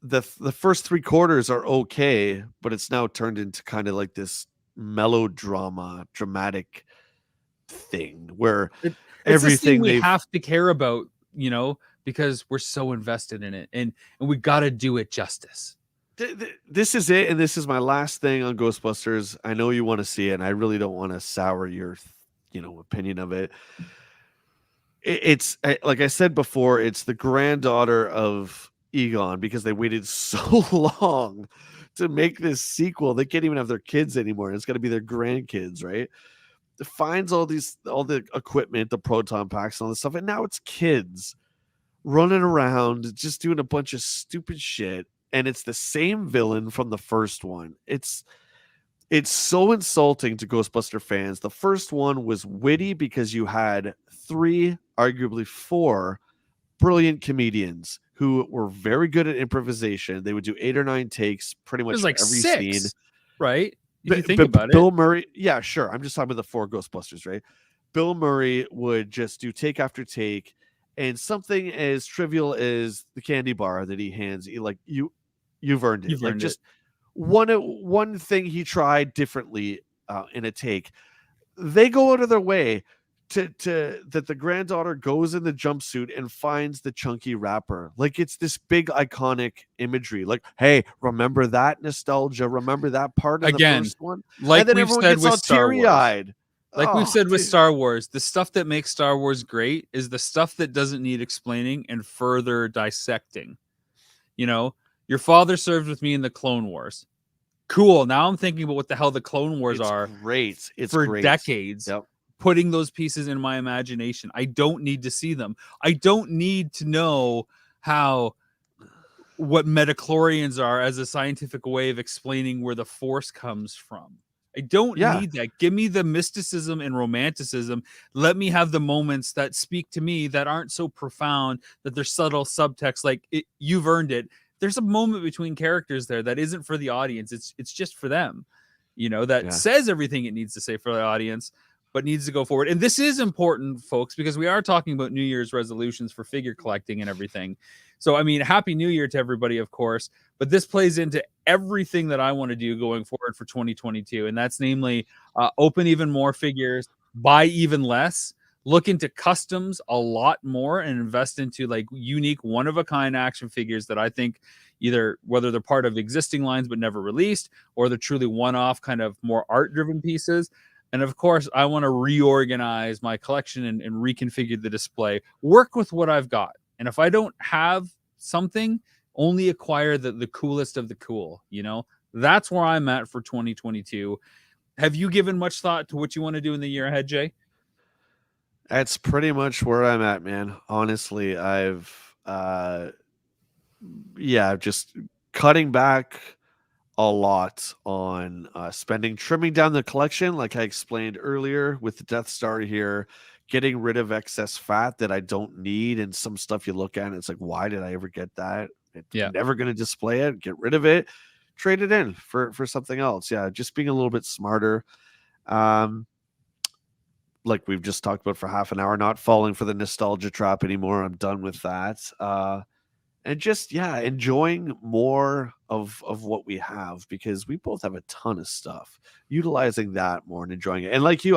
the first three quarters are okay, but it's now turned into kind of like this melodrama, dramatic thing where It, it's this thing everything we they've have to care about, because we're so invested in it, and we got to do it justice. this is it, and this is my last thing on Ghostbusters. I know you want to see it, and I really don't want to sour your, opinion of it. It's like I said before, it's the granddaughter of Egon because they waited so long to make this sequel. They can't even have their kids anymore. It's got to be their grandkids, right? It finds all the equipment, the proton packs, and all this stuff, and now it's kids running around just doing a bunch of stupid shit. And it's the same villain from the first one. It's so insulting to Ghostbuster fans. The first one was witty because you had three, arguably four, brilliant comedians who were very good at improvisation. They would do 8 or 9 takes pretty much There's for like every scene. 6, right? If you think about Bill it. Murray, yeah, sure. I'm just talking about the 4 Ghostbusters, right? Bill Murray would just do take after take, and something as trivial as the candy bar that he hands, you've earned it. You've Like earned it. just one thing he tried differently in a take. They go out of their way to that the granddaughter goes in the jumpsuit and finds the chunky wrapper. Like it's this big iconic imagery. Like, hey, remember that nostalgia? Remember that part in the Again, first one? like And then we've everyone said gets with all Star teary Wars. eyed. Like we've Oh, said with dude. Star Wars, the stuff that makes Star Wars great is the stuff that doesn't need explaining and further dissecting. Your father served with me in the Clone Wars. Cool. Now I'm thinking about what the hell the Clone Wars It's are great. It's for great. decades. Yep. Putting those pieces in my imagination. I don't need to see them. I don't need to know what metachlorians are as a scientific way of explaining where the force comes from. I don't Yeah. need that. Give me the mysticism and romanticism. Let me have the moments that speak to me that aren't so profound that they're subtle subtext like you've earned it. There's a moment between characters there that isn't for the audience. It's just for them. That says everything it needs to say for the audience, but needs to go forward. And this is important, folks, because we are talking about New Year's resolutions for figure collecting and everything. So, I mean, Happy New Year to everybody, of course, but this plays into everything that I want to do going forward for 2022. And that's namely open even more figures, buy even less, look into customs a lot more, and invest into like unique one-of-a-kind action figures that I think either whether they're part of existing lines but never released, or they're truly one-off kind of more art-driven pieces. And of course, I want to reorganize my collection and reconfigure the display, work with what I've got. And if I don't have something, only acquire the coolest of the cool. That's where I'm at for 2022. Have you given much thought to what you want to do in the year ahead, Jay? That's pretty much where I'm at, man. Honestly, I've just cutting back a lot on spending, trimming down the collection, like I explained earlier with the Death Star here, getting rid of excess fat that I don't need, and some stuff you look at and it's like, why did I ever get that? I'm never going to display it. Get rid of it, trade it in for something else. Yeah, just being a little bit smarter. Like we've just talked about for half an hour, not falling for the nostalgia trap anymore. I'm done with that. And just enjoying more of what we have, because we both have a ton of stuff, utilizing that more and enjoying it. And like you,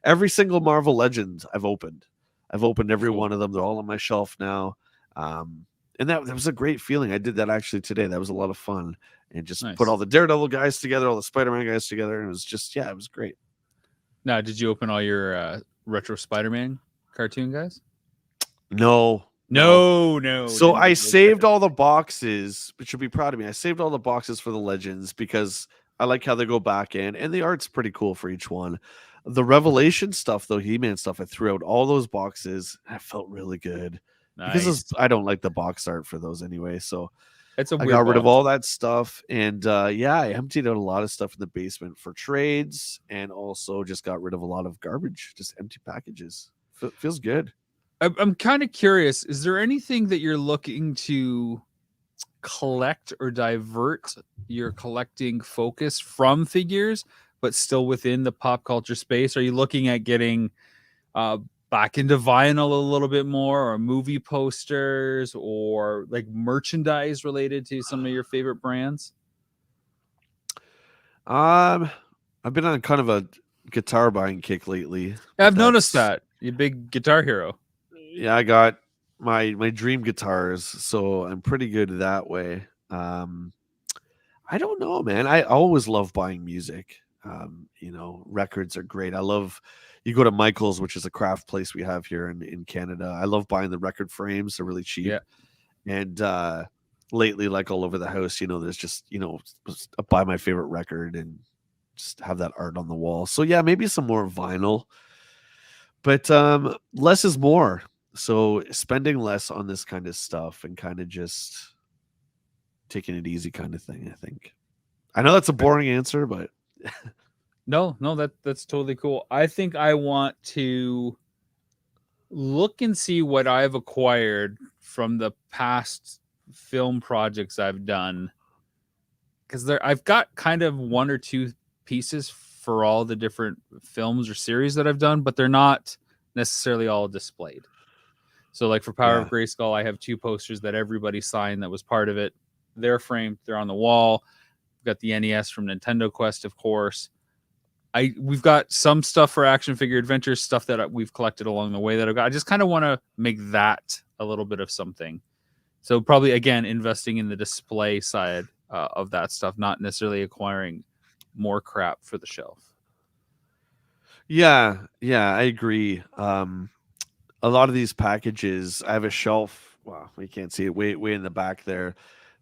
every single Marvel Legend I've opened every one of them. They're all on my shelf now. And that was a great feeling. I did that actually today. That was a lot of fun, and just put all the Daredevil guys together, all the Spider-Man guys together. And it was just, it was great. Now, did you open all your retro Spider-Man cartoon guys? No. So I saved all the boxes, but you'll be proud of me. I saved all the boxes for the Legends because I like how they go back in, and the art's pretty cool for each one. The Revelation stuff, though, He-Man stuff, I threw out all those boxes. I felt really good. Nice. Because I don't like the box art for those anyway. So I got rid of all that stuff. And I emptied out a lot of stuff in the basement for trades, and also just got rid of a lot of garbage, just empty packages. Feels good. I'm kind of curious. Is there anything that you're looking to collect or divert your collecting focus from figures but still within the pop culture space? Are you looking at getting uh, back into vinyl a little bit more, or movie posters, or like merchandise related to some of your favorite brands? Um, I've been on kind of a guitar buying kick lately, but I've noticed that's that. You big guitar hero. yeah, I got my dream guitars, so I'm pretty good that way. I don't know, man. I always love buying music. Records are great. I love you go to Michael's, which is a craft place we have here in Canada. I love buying the record frames. They're really cheap. Yeah. And lately, like all over the house, there's just, buy my favorite record and just have that art on the wall. So yeah, maybe some more vinyl, but less is more. So spending less on this kind of stuff and kind of just taking it easy kind of thing, I think. I know that's a boring answer, but No, no, that's totally cool. I think I want to look and see what I've acquired from the past film projects I've done, because I've got kind of one or two pieces for all the different films or series that I've done, but they're not necessarily all displayed. So like for Power of yeah. Grayskull, I have two posters that everybody signed that was part of it. They're framed, they're on the wall. We've got the NES from Nintendo Quest, of course. We've got some stuff for Action Figure Adventures, stuff that we've collected along the way that I've got. I just kind of want to make that a little bit of something. So probably again investing in the display side of that stuff, not necessarily acquiring more crap for the shelf. Yeah, I agree. A lot of these packages, I have a shelf. Well, you can't see it way in the back there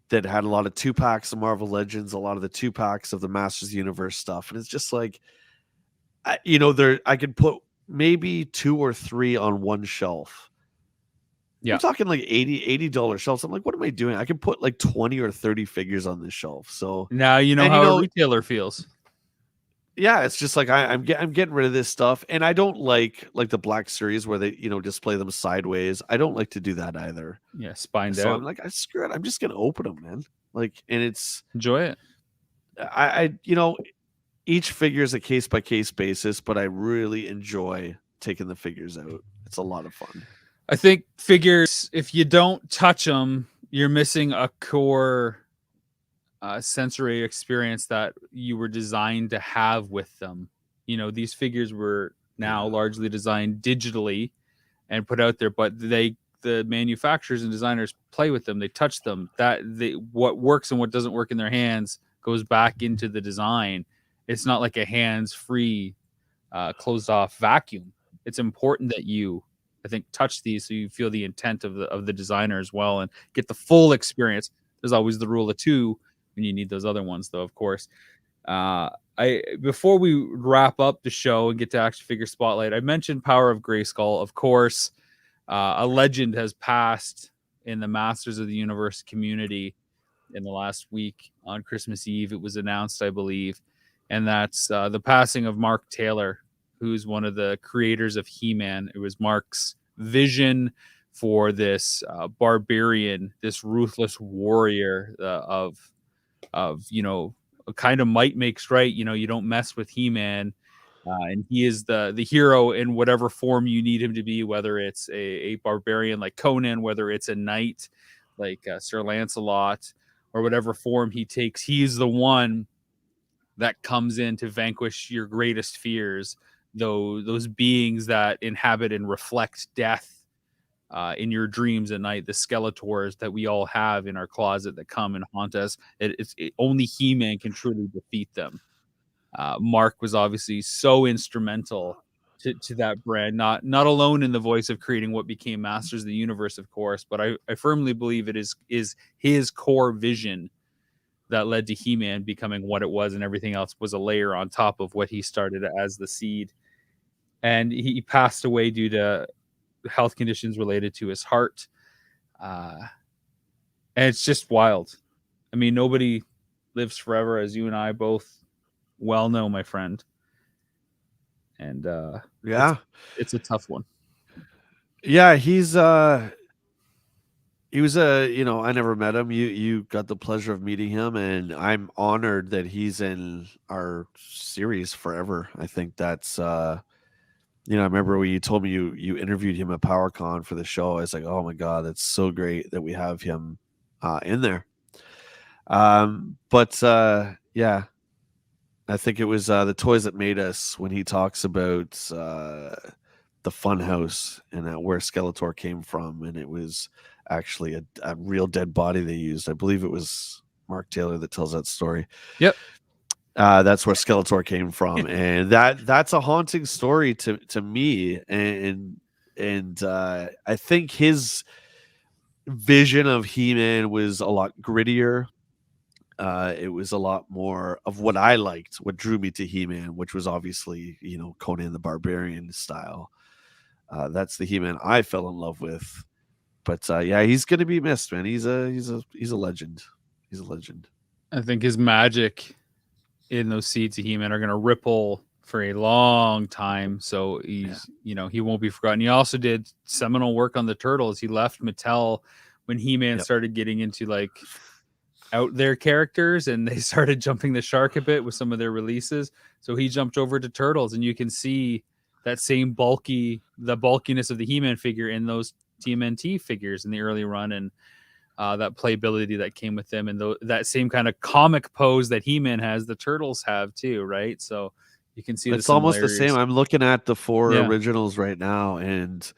that had a lot of 2-packs of Marvel Legends, a lot of the 2-packs of the Masters of the Universe stuff, and it's just like, I could put maybe 2 or 3 on one shelf. Yeah. We're talking like $80 shelves. I'm like, what am I doing? I can put like 20 or 30 figures on this shelf. So, Now you know and how a retailer feels. yeah, it's just like I'm getting rid of this stuff, and I don't like the Black Series where they display them sideways. I don't like to do that either. Yeah, spined So out. I'm like, I screw it. I'm just gonna open them, man. Like, and it's Enjoy it. I each figure is a case by case basis, but I really enjoy taking the figures out. It's a lot of fun. I think figures, if you don't touch them, you're missing a core sensory experience that you were designed to have with them. These figures were now largely designed digitally and put out there, but the manufacturers and designers play with them. They touch them. What works and what doesn't work in their hands goes back into the design. It's not like a hands-free, closed off vacuum. It's important that you, I think, touch these so you feel the intent of the designer as well and get the full experience. There's always the rule of two when you need those other ones, though, of course. Before we wrap up the show and get to Action Figure Spotlight, I mentioned Power of Grayskull. Of course, a legend has passed in the Masters of the Universe community in the last week on Christmas Eve. It was announced, I believe, and that's the passing of Mark Taylor, who's one of the creators of He-Man. It was Mark's vision for this barbarian, this ruthless warrior of a kind of might makes right. You don't mess with He-Man. And he is the hero in whatever form you need him to be, whether it's a barbarian like Conan, whether it's a knight like Sir Lancelot, or whatever form he takes. He is the one that comes in to vanquish your greatest fears, though those beings that inhabit and reflect death in your dreams at night, the Skeletors that we all have in our closet that come and haunt us. Only He-Man can truly defeat them. Mark was obviously so instrumental to that brand, not alone in the voice of creating what became Masters of the Universe, of course, but I firmly believe it is his core vision that led to He-Man becoming what it was, and everything else was a layer on top of what he started as the seed. And he passed away due to health conditions related to his heart. And it's just wild. I mean, nobody lives forever, as you and I both well know, my friend. And Yeah, it's a tough one. yeah, he's He was I never met him. You got the pleasure of meeting him, and I'm honored that he's in our series forever. I think that's I remember when you told me you interviewed him at PowerCon for the show. I was like, oh my god, that's so great that we have him in there. But yeah, I think it was the toys that made us when he talks about the fun house and where Skeletor came from, and it was actually a real dead body they used. I believe it was Mark Taylor that tells that story. Yep. That's where Skeletor came from, and that's a haunting story to me. And I think his vision of He-Man was a lot grittier. It was a lot more of what I liked, what drew me to He-Man, which was obviously Conan the Barbarian style. That's the He-Man I fell in love with. But yeah, he's gonna be missed, man. He's a legend. He's a legend. I think his magic in those seeds of He-Man are going to ripple for a long time. So he's, he won't be forgotten. He also did seminal work on the Turtles. He left Mattel when He-Man started getting into like out there characters, and they started jumping the shark a bit with some of their releases. So he jumped over to Turtles, and you can see that same the bulkiness of the He-Man figure in those TMNT figures in the early run, and that playability that came with them, and that same kind of comic pose that He-Man has, the Turtles have too, right? So you can see it's almost the same. I'm looking at the 4 originals right now, and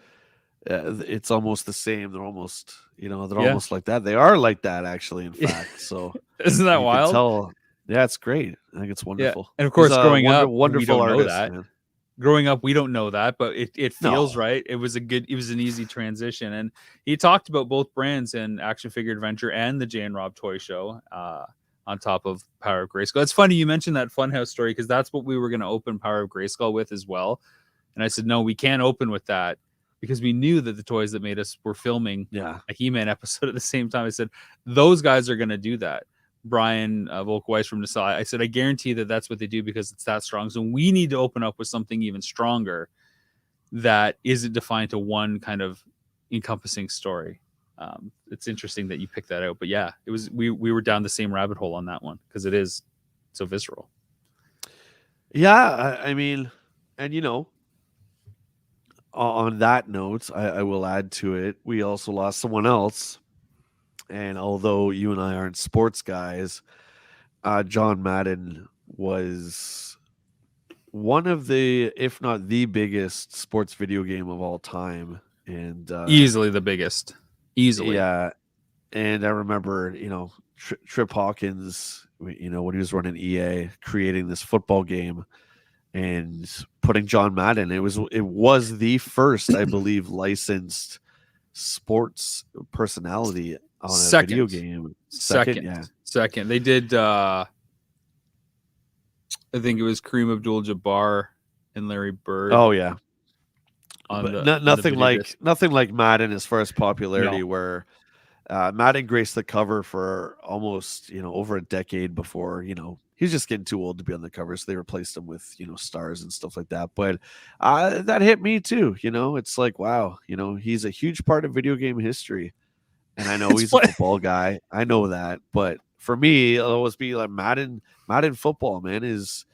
it's almost the same. They're almost, they're almost like that. They are like that, actually. In fact, so isn't that wild? Can tell. Yeah, it's great. I think it's wonderful. Yeah. And of course, growing up, wonderful we don't artist, know that. Man. Growing up, we don't know that, but it feels right. It was an easy transition. And he talked about both brands in Action Figure Adventure and the Jay and Rob Toy Show on top of Power of Grayskull. It's funny you mentioned that Funhouse story, because that's what we were going to open Power of Grayskull with as well. And I said, no, we can't open with that, because we knew that the Toys That Made Us were filming a He-Man episode at the same time. I said, those guys are going to do that. Brian Volkweiss from Nassau. I said, I guarantee that that's what they do, because it's that strong. So we need to open up with something even stronger that isn't defined to one kind of encompassing story. It's interesting that you picked that out, but yeah, it was, we were down the same rabbit hole on that one, because it is so visceral. Yeah. I mean, and on that note, I will add to it, we also lost someone else. And although you and I aren't sports guys, John Madden was one of the, if not the biggest sports video game of all time. And easily the biggest. Easily. Yeah. And I remember, Trip Hawkins, when he was running EA, creating this football game and putting John Madden. It was the first, I believe, licensed sports personality on a video game. Second. They did I think it was Kareem Abdul-Jabbar and Larry Bird. Oh yeah. Nothing like Madden as far as popularity, where Madden graced the cover for almost over a decade before he's just getting too old to be on the cover, so they replaced him with stars and stuff like that. But that hit me too. It's like, wow, he's a huge part of video game history. And I know he's a football guy. I know that. But for me, it'll always be like Madden football, man, it's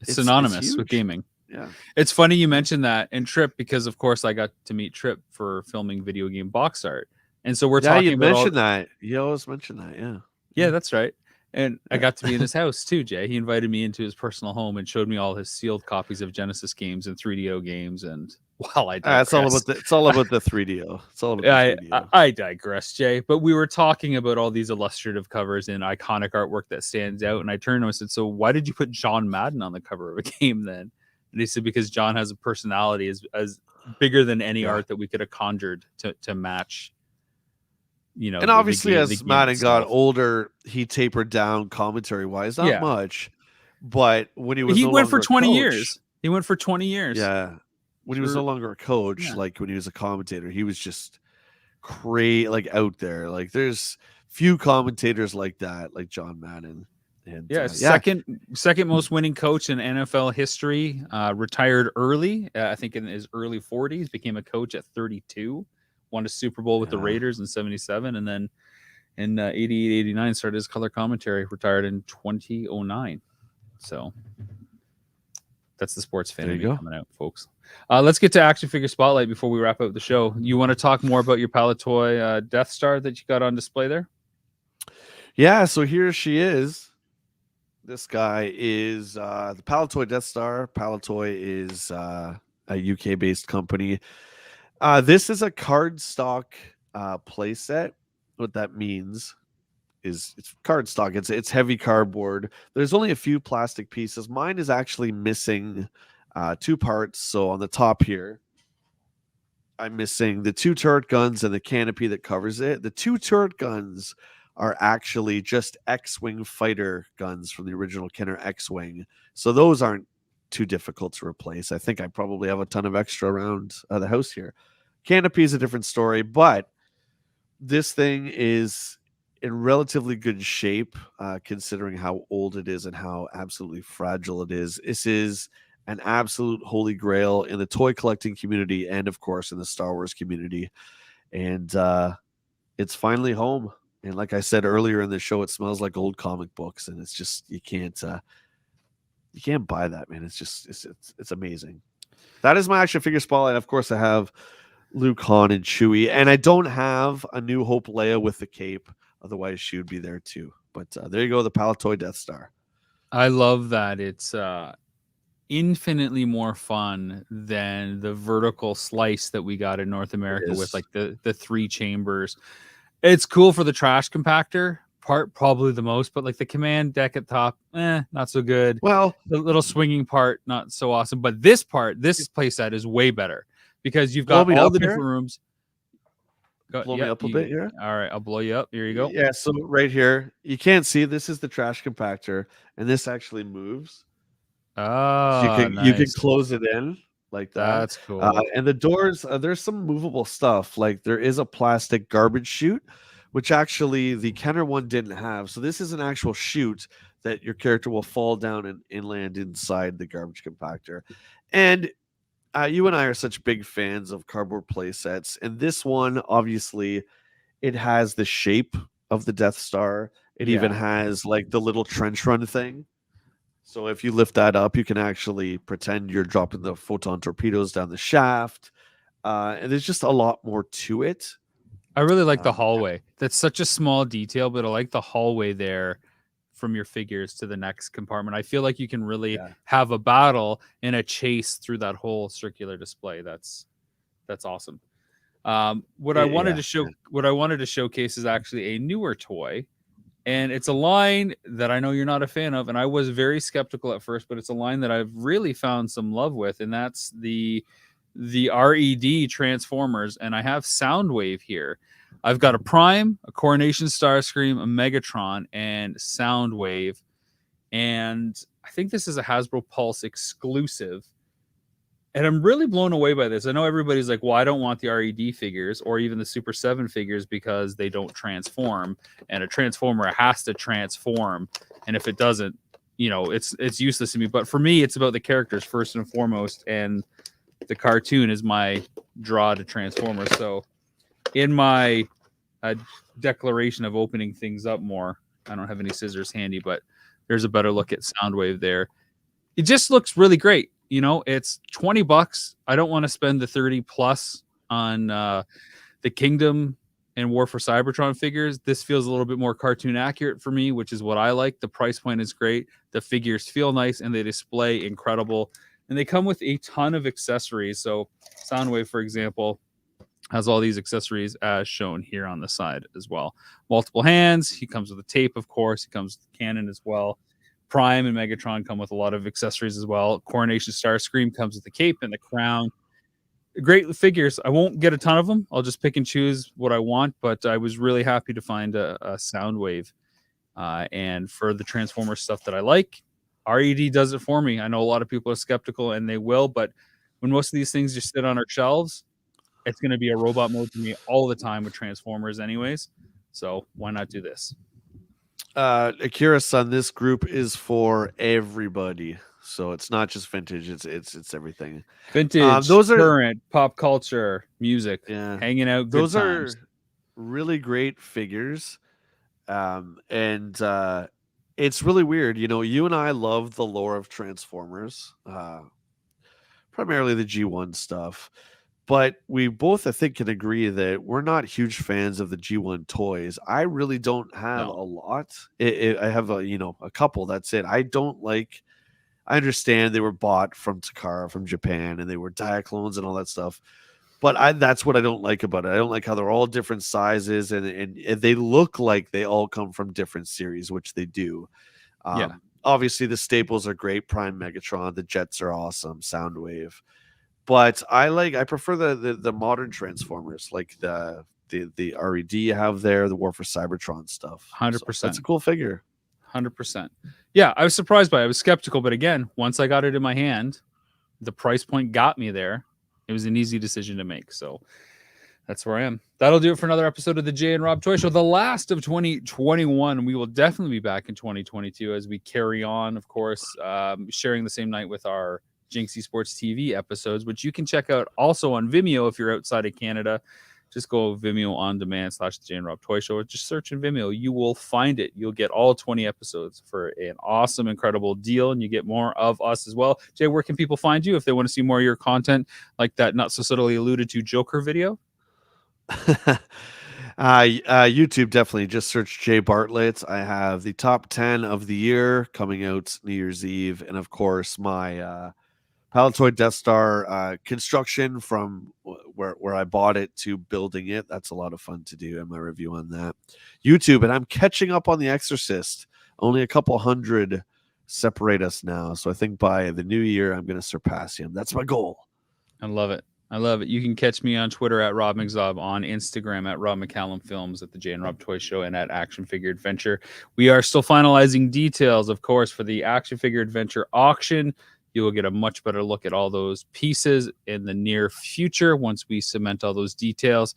synonymous with gaming. Yeah. It's funny you mentioned that, and Trip, because of course I got to meet Trip for filming video game box art. And so we're talking about that. You always mention that, yeah. Yeah, that's right. And I got to be in his house too, Jay. He invited me into his personal home and showed me all his sealed copies of Genesis games and 3DO games. And I digress. It's all about the 3DO. It's all about the 3DO. I digress, Jay. But we were talking about all these illustrative covers and iconic artwork that stands out. And I turned to him and said, so why did you put John Madden on the cover of a game then? And he said, because John has a personality as bigger than any art that we could have conjured to match. And obviously, as Madden got older, he tapered down commentary wise, not much, but when he went for 20 years. He went for 20 years. Yeah, when he was no longer a coach, like when he was a commentator, he was just crazy, like out there. Like there's few commentators like that, like John Madden. And second most winning coach in NFL history. Retired early, I think in his early 40s. Became a coach at 32. won a Super Bowl with the Raiders in 77, and then in 88, 89 started his color commentary, retired in 2009. So that's the sports fan There in you me go. coming out, folks. Let's get to action figure spotlight before we wrap up the show. You want to talk more about your Palatoy Death Star that you got on display there? Yeah, so here she is. This guy is the Palatoid Death Star. Palatoy is a UK based company. This is a cardstock playset. What that means is it's cardstock. It's heavy cardboard. There's only a few plastic pieces. Mine is actually missing two parts. So on the top here, I'm missing the two turret guns and the canopy that covers it. The two turret guns are actually just X-Wing fighter guns from the original Kenner X-Wing. So those aren't too difficult to replace. I think I probably have a ton of extra around the house here. Canopy is a different story, but this thing is in relatively good shape, considering how old it is and how absolutely fragile it is. This is an absolute holy grail in the toy collecting community and, of course, in the Star Wars community. And it's finally home. And like I said earlier in the show, it smells like old comic books, and it's just you can't buy that, man. It's just it's amazing. That is my action figure spotlight. Of course, I have Luke, Han, and Chewie, and I don't have a New Hope Leia with the cape. Otherwise, she would be there too. But there you go, the Palatoy Death Star. I love that. It's infinitely more fun than the vertical slice that we got in North America with like the 3 chambers. It's cool for the trash compactor part, probably the most, but like the command deck at top, not so good. Well, the little swinging part, not so awesome. But this playset is way better because you've got all the different rooms. Blow me up a bit here. All right, I'll blow you up. Here you go. Yeah, so right here, you can't see, this is the trash compactor, and this actually moves. Oh, so you can close it in like that. That's cool. And the doors, there's some movable stuff. Like there is a plastic garbage chute, which actually the Kenner one didn't have. So this is an actual chute that your character will fall down and land inside the garbage compactor. And you and I are such big fans of cardboard play sets. And this one, obviously, it has the shape of the Death Star. It even has like the little trench run thing. So if you lift that up, you can actually pretend you're dropping the photon torpedoes down the shaft. And there's just a lot more to it. I really like the hallway. That's such a small detail, but I like the hallway there from your figures to the next compartment. I feel like you can really have a battle and a chase through that whole circular display. That's awesome. What I wanted to showcase is actually a newer toy. And it's a line that I know you're not a fan of, and I was very skeptical at first, but it's a line that I've really found some love with, and that's the RED Transformers. And I have Soundwave here. I've got a Prime, a Coronation Starscream, a Megatron, and Soundwave. And I think this is a Hasbro Pulse exclusive. And I'm really blown away by this. I know everybody's like, well, I don't want the RED figures or even the Super 7 figures because they don't transform. And a Transformer has to transform. And if it doesn't, it's useless to me. But for me, it's about the characters first and foremost. And the cartoon is my draw to Transformers. So in my declaration of opening things up more, I don't have any scissors handy, but there's a better look at Soundwave there. It just looks really great. It's $20. I don't want to spend the 30 plus on the Kingdom and War for Cybertron figures. This feels a little bit more cartoon accurate for me, which is what I like. The price point is great. The figures feel nice and they display incredible. And they come with a ton of accessories. So Soundwave, for example, has all these accessories as shown here on the side as well. Multiple hands. He comes with a tape, of course. He comes with cannon as well. Prime and Megatron come with a lot of accessories as well. Coronation Starscream comes with the cape and the crown. Great figures. I won't get a ton of them. I'll just pick and choose what I want, but I was really happy to find a Soundwave. And for the Transformer stuff that I like, RED does it for me. I know a lot of people are skeptical, and they will, but when most of these things just sit on our shelves, it's going to be a robot mode to me all the time with Transformers anyways. So why not do this? Akira-san, this group is for everybody. So it's not just vintage; it's everything. Vintage, Those are current, pop culture, music, yeah, hanging out, good those times. are really great figures. And it's really weird. You know, you and I love the lore of Transformers, primarily the G1 stuff. But we both, I think, can agree that we're not huge fans of the G1 toys. I really don't have a No. lot. I have a couple. That's it. I don't like. I understand they were bought from Takara from Japan, and they were Diaclones and all that stuff. But that's what I don't like about it. I don't like how they're all different sizes, and they look like they all come from different series, which they do. Yeah. Obviously, the staples are great. Prime Megatron, the Jets are awesome. Soundwave, but I prefer the modern Transformers, like the RED you have there, the War for Cybertron stuff. So that's 100%. a cool figure. 100%. Yeah, I was surprised by it. I was skeptical, but again, once I got it in my hand, the price point got me there. It was an easy decision to make. So that's where I am. That'll do it for another episode of the Jay and Rob Toy Show, the last of 2021. We will definitely be back in 2022 as we carry on, of course, sharing the same night with our Jinxie Sports TV episodes, which you can check out also on Vimeo if you're outside of Canada. Just go Vimeo on demand / the Jay and Rob Toy Show. Just search in Vimeo. You will find it. You'll get all 20 episodes for an awesome, incredible deal, and you get more of us as well. Jay, where can people find you if they want to see more of your content, like that not so subtly alluded to Joker video? YouTube, definitely just search Jay Bartlett. I have the top 10 of the year coming out New Year's Eve, and of course my Palatoid Death Star construction from where I bought it to building it. That's a lot of fun to do, and my review on that. YouTube, and I'm catching up on The Exorcist. Only a couple hundred separate us now, so I think by the new year I'm going to surpass him. That's my goal. I love it. I love it. You can catch me on Twitter at Rob McZob, on Instagram at Rob McCallum Films, at the Jay and Rob Toy Show, and at Action Figure Adventure. We are still finalizing details, of course, for the Action Figure Adventure auction. You will get a much better look at all those pieces in the near future once we cement all those details.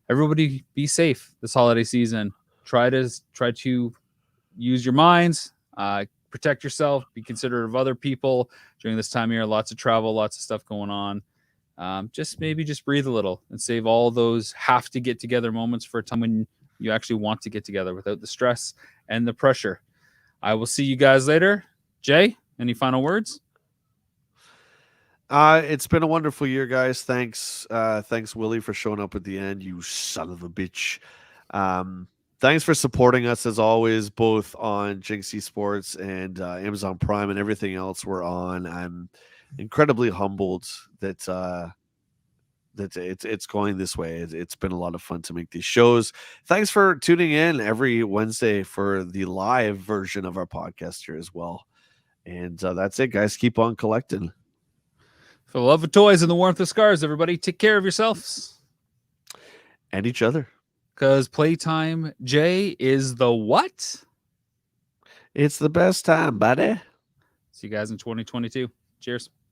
Everybody be safe this holiday season. Try to use your minds, protect yourself, be considerate of other people during this time of year. Lots of travel, lots of stuff going on. Just breathe a little and save all those have to get together moments for a time when you actually want to get together without the stress and the pressure. I will see you guys later. Jay, any final words? It's been a wonderful year, guys. Thanks, Willie, for showing up at the end. You son of a bitch. Thanks for supporting us as always, both on Jinxie Sports and Amazon Prime and everything else we're on. I'm incredibly humbled that it's going this way. It's been a lot of fun to make these shows. Thanks for tuning in every Wednesday for the live version of our podcast here as well. And that's it, guys. Keep on collecting. For the love of toys and the warmth of scars, everybody, take care of yourselves. And each other. Because playtime, Jay, is the what? It's the best time, buddy. See you guys in 2022. Cheers.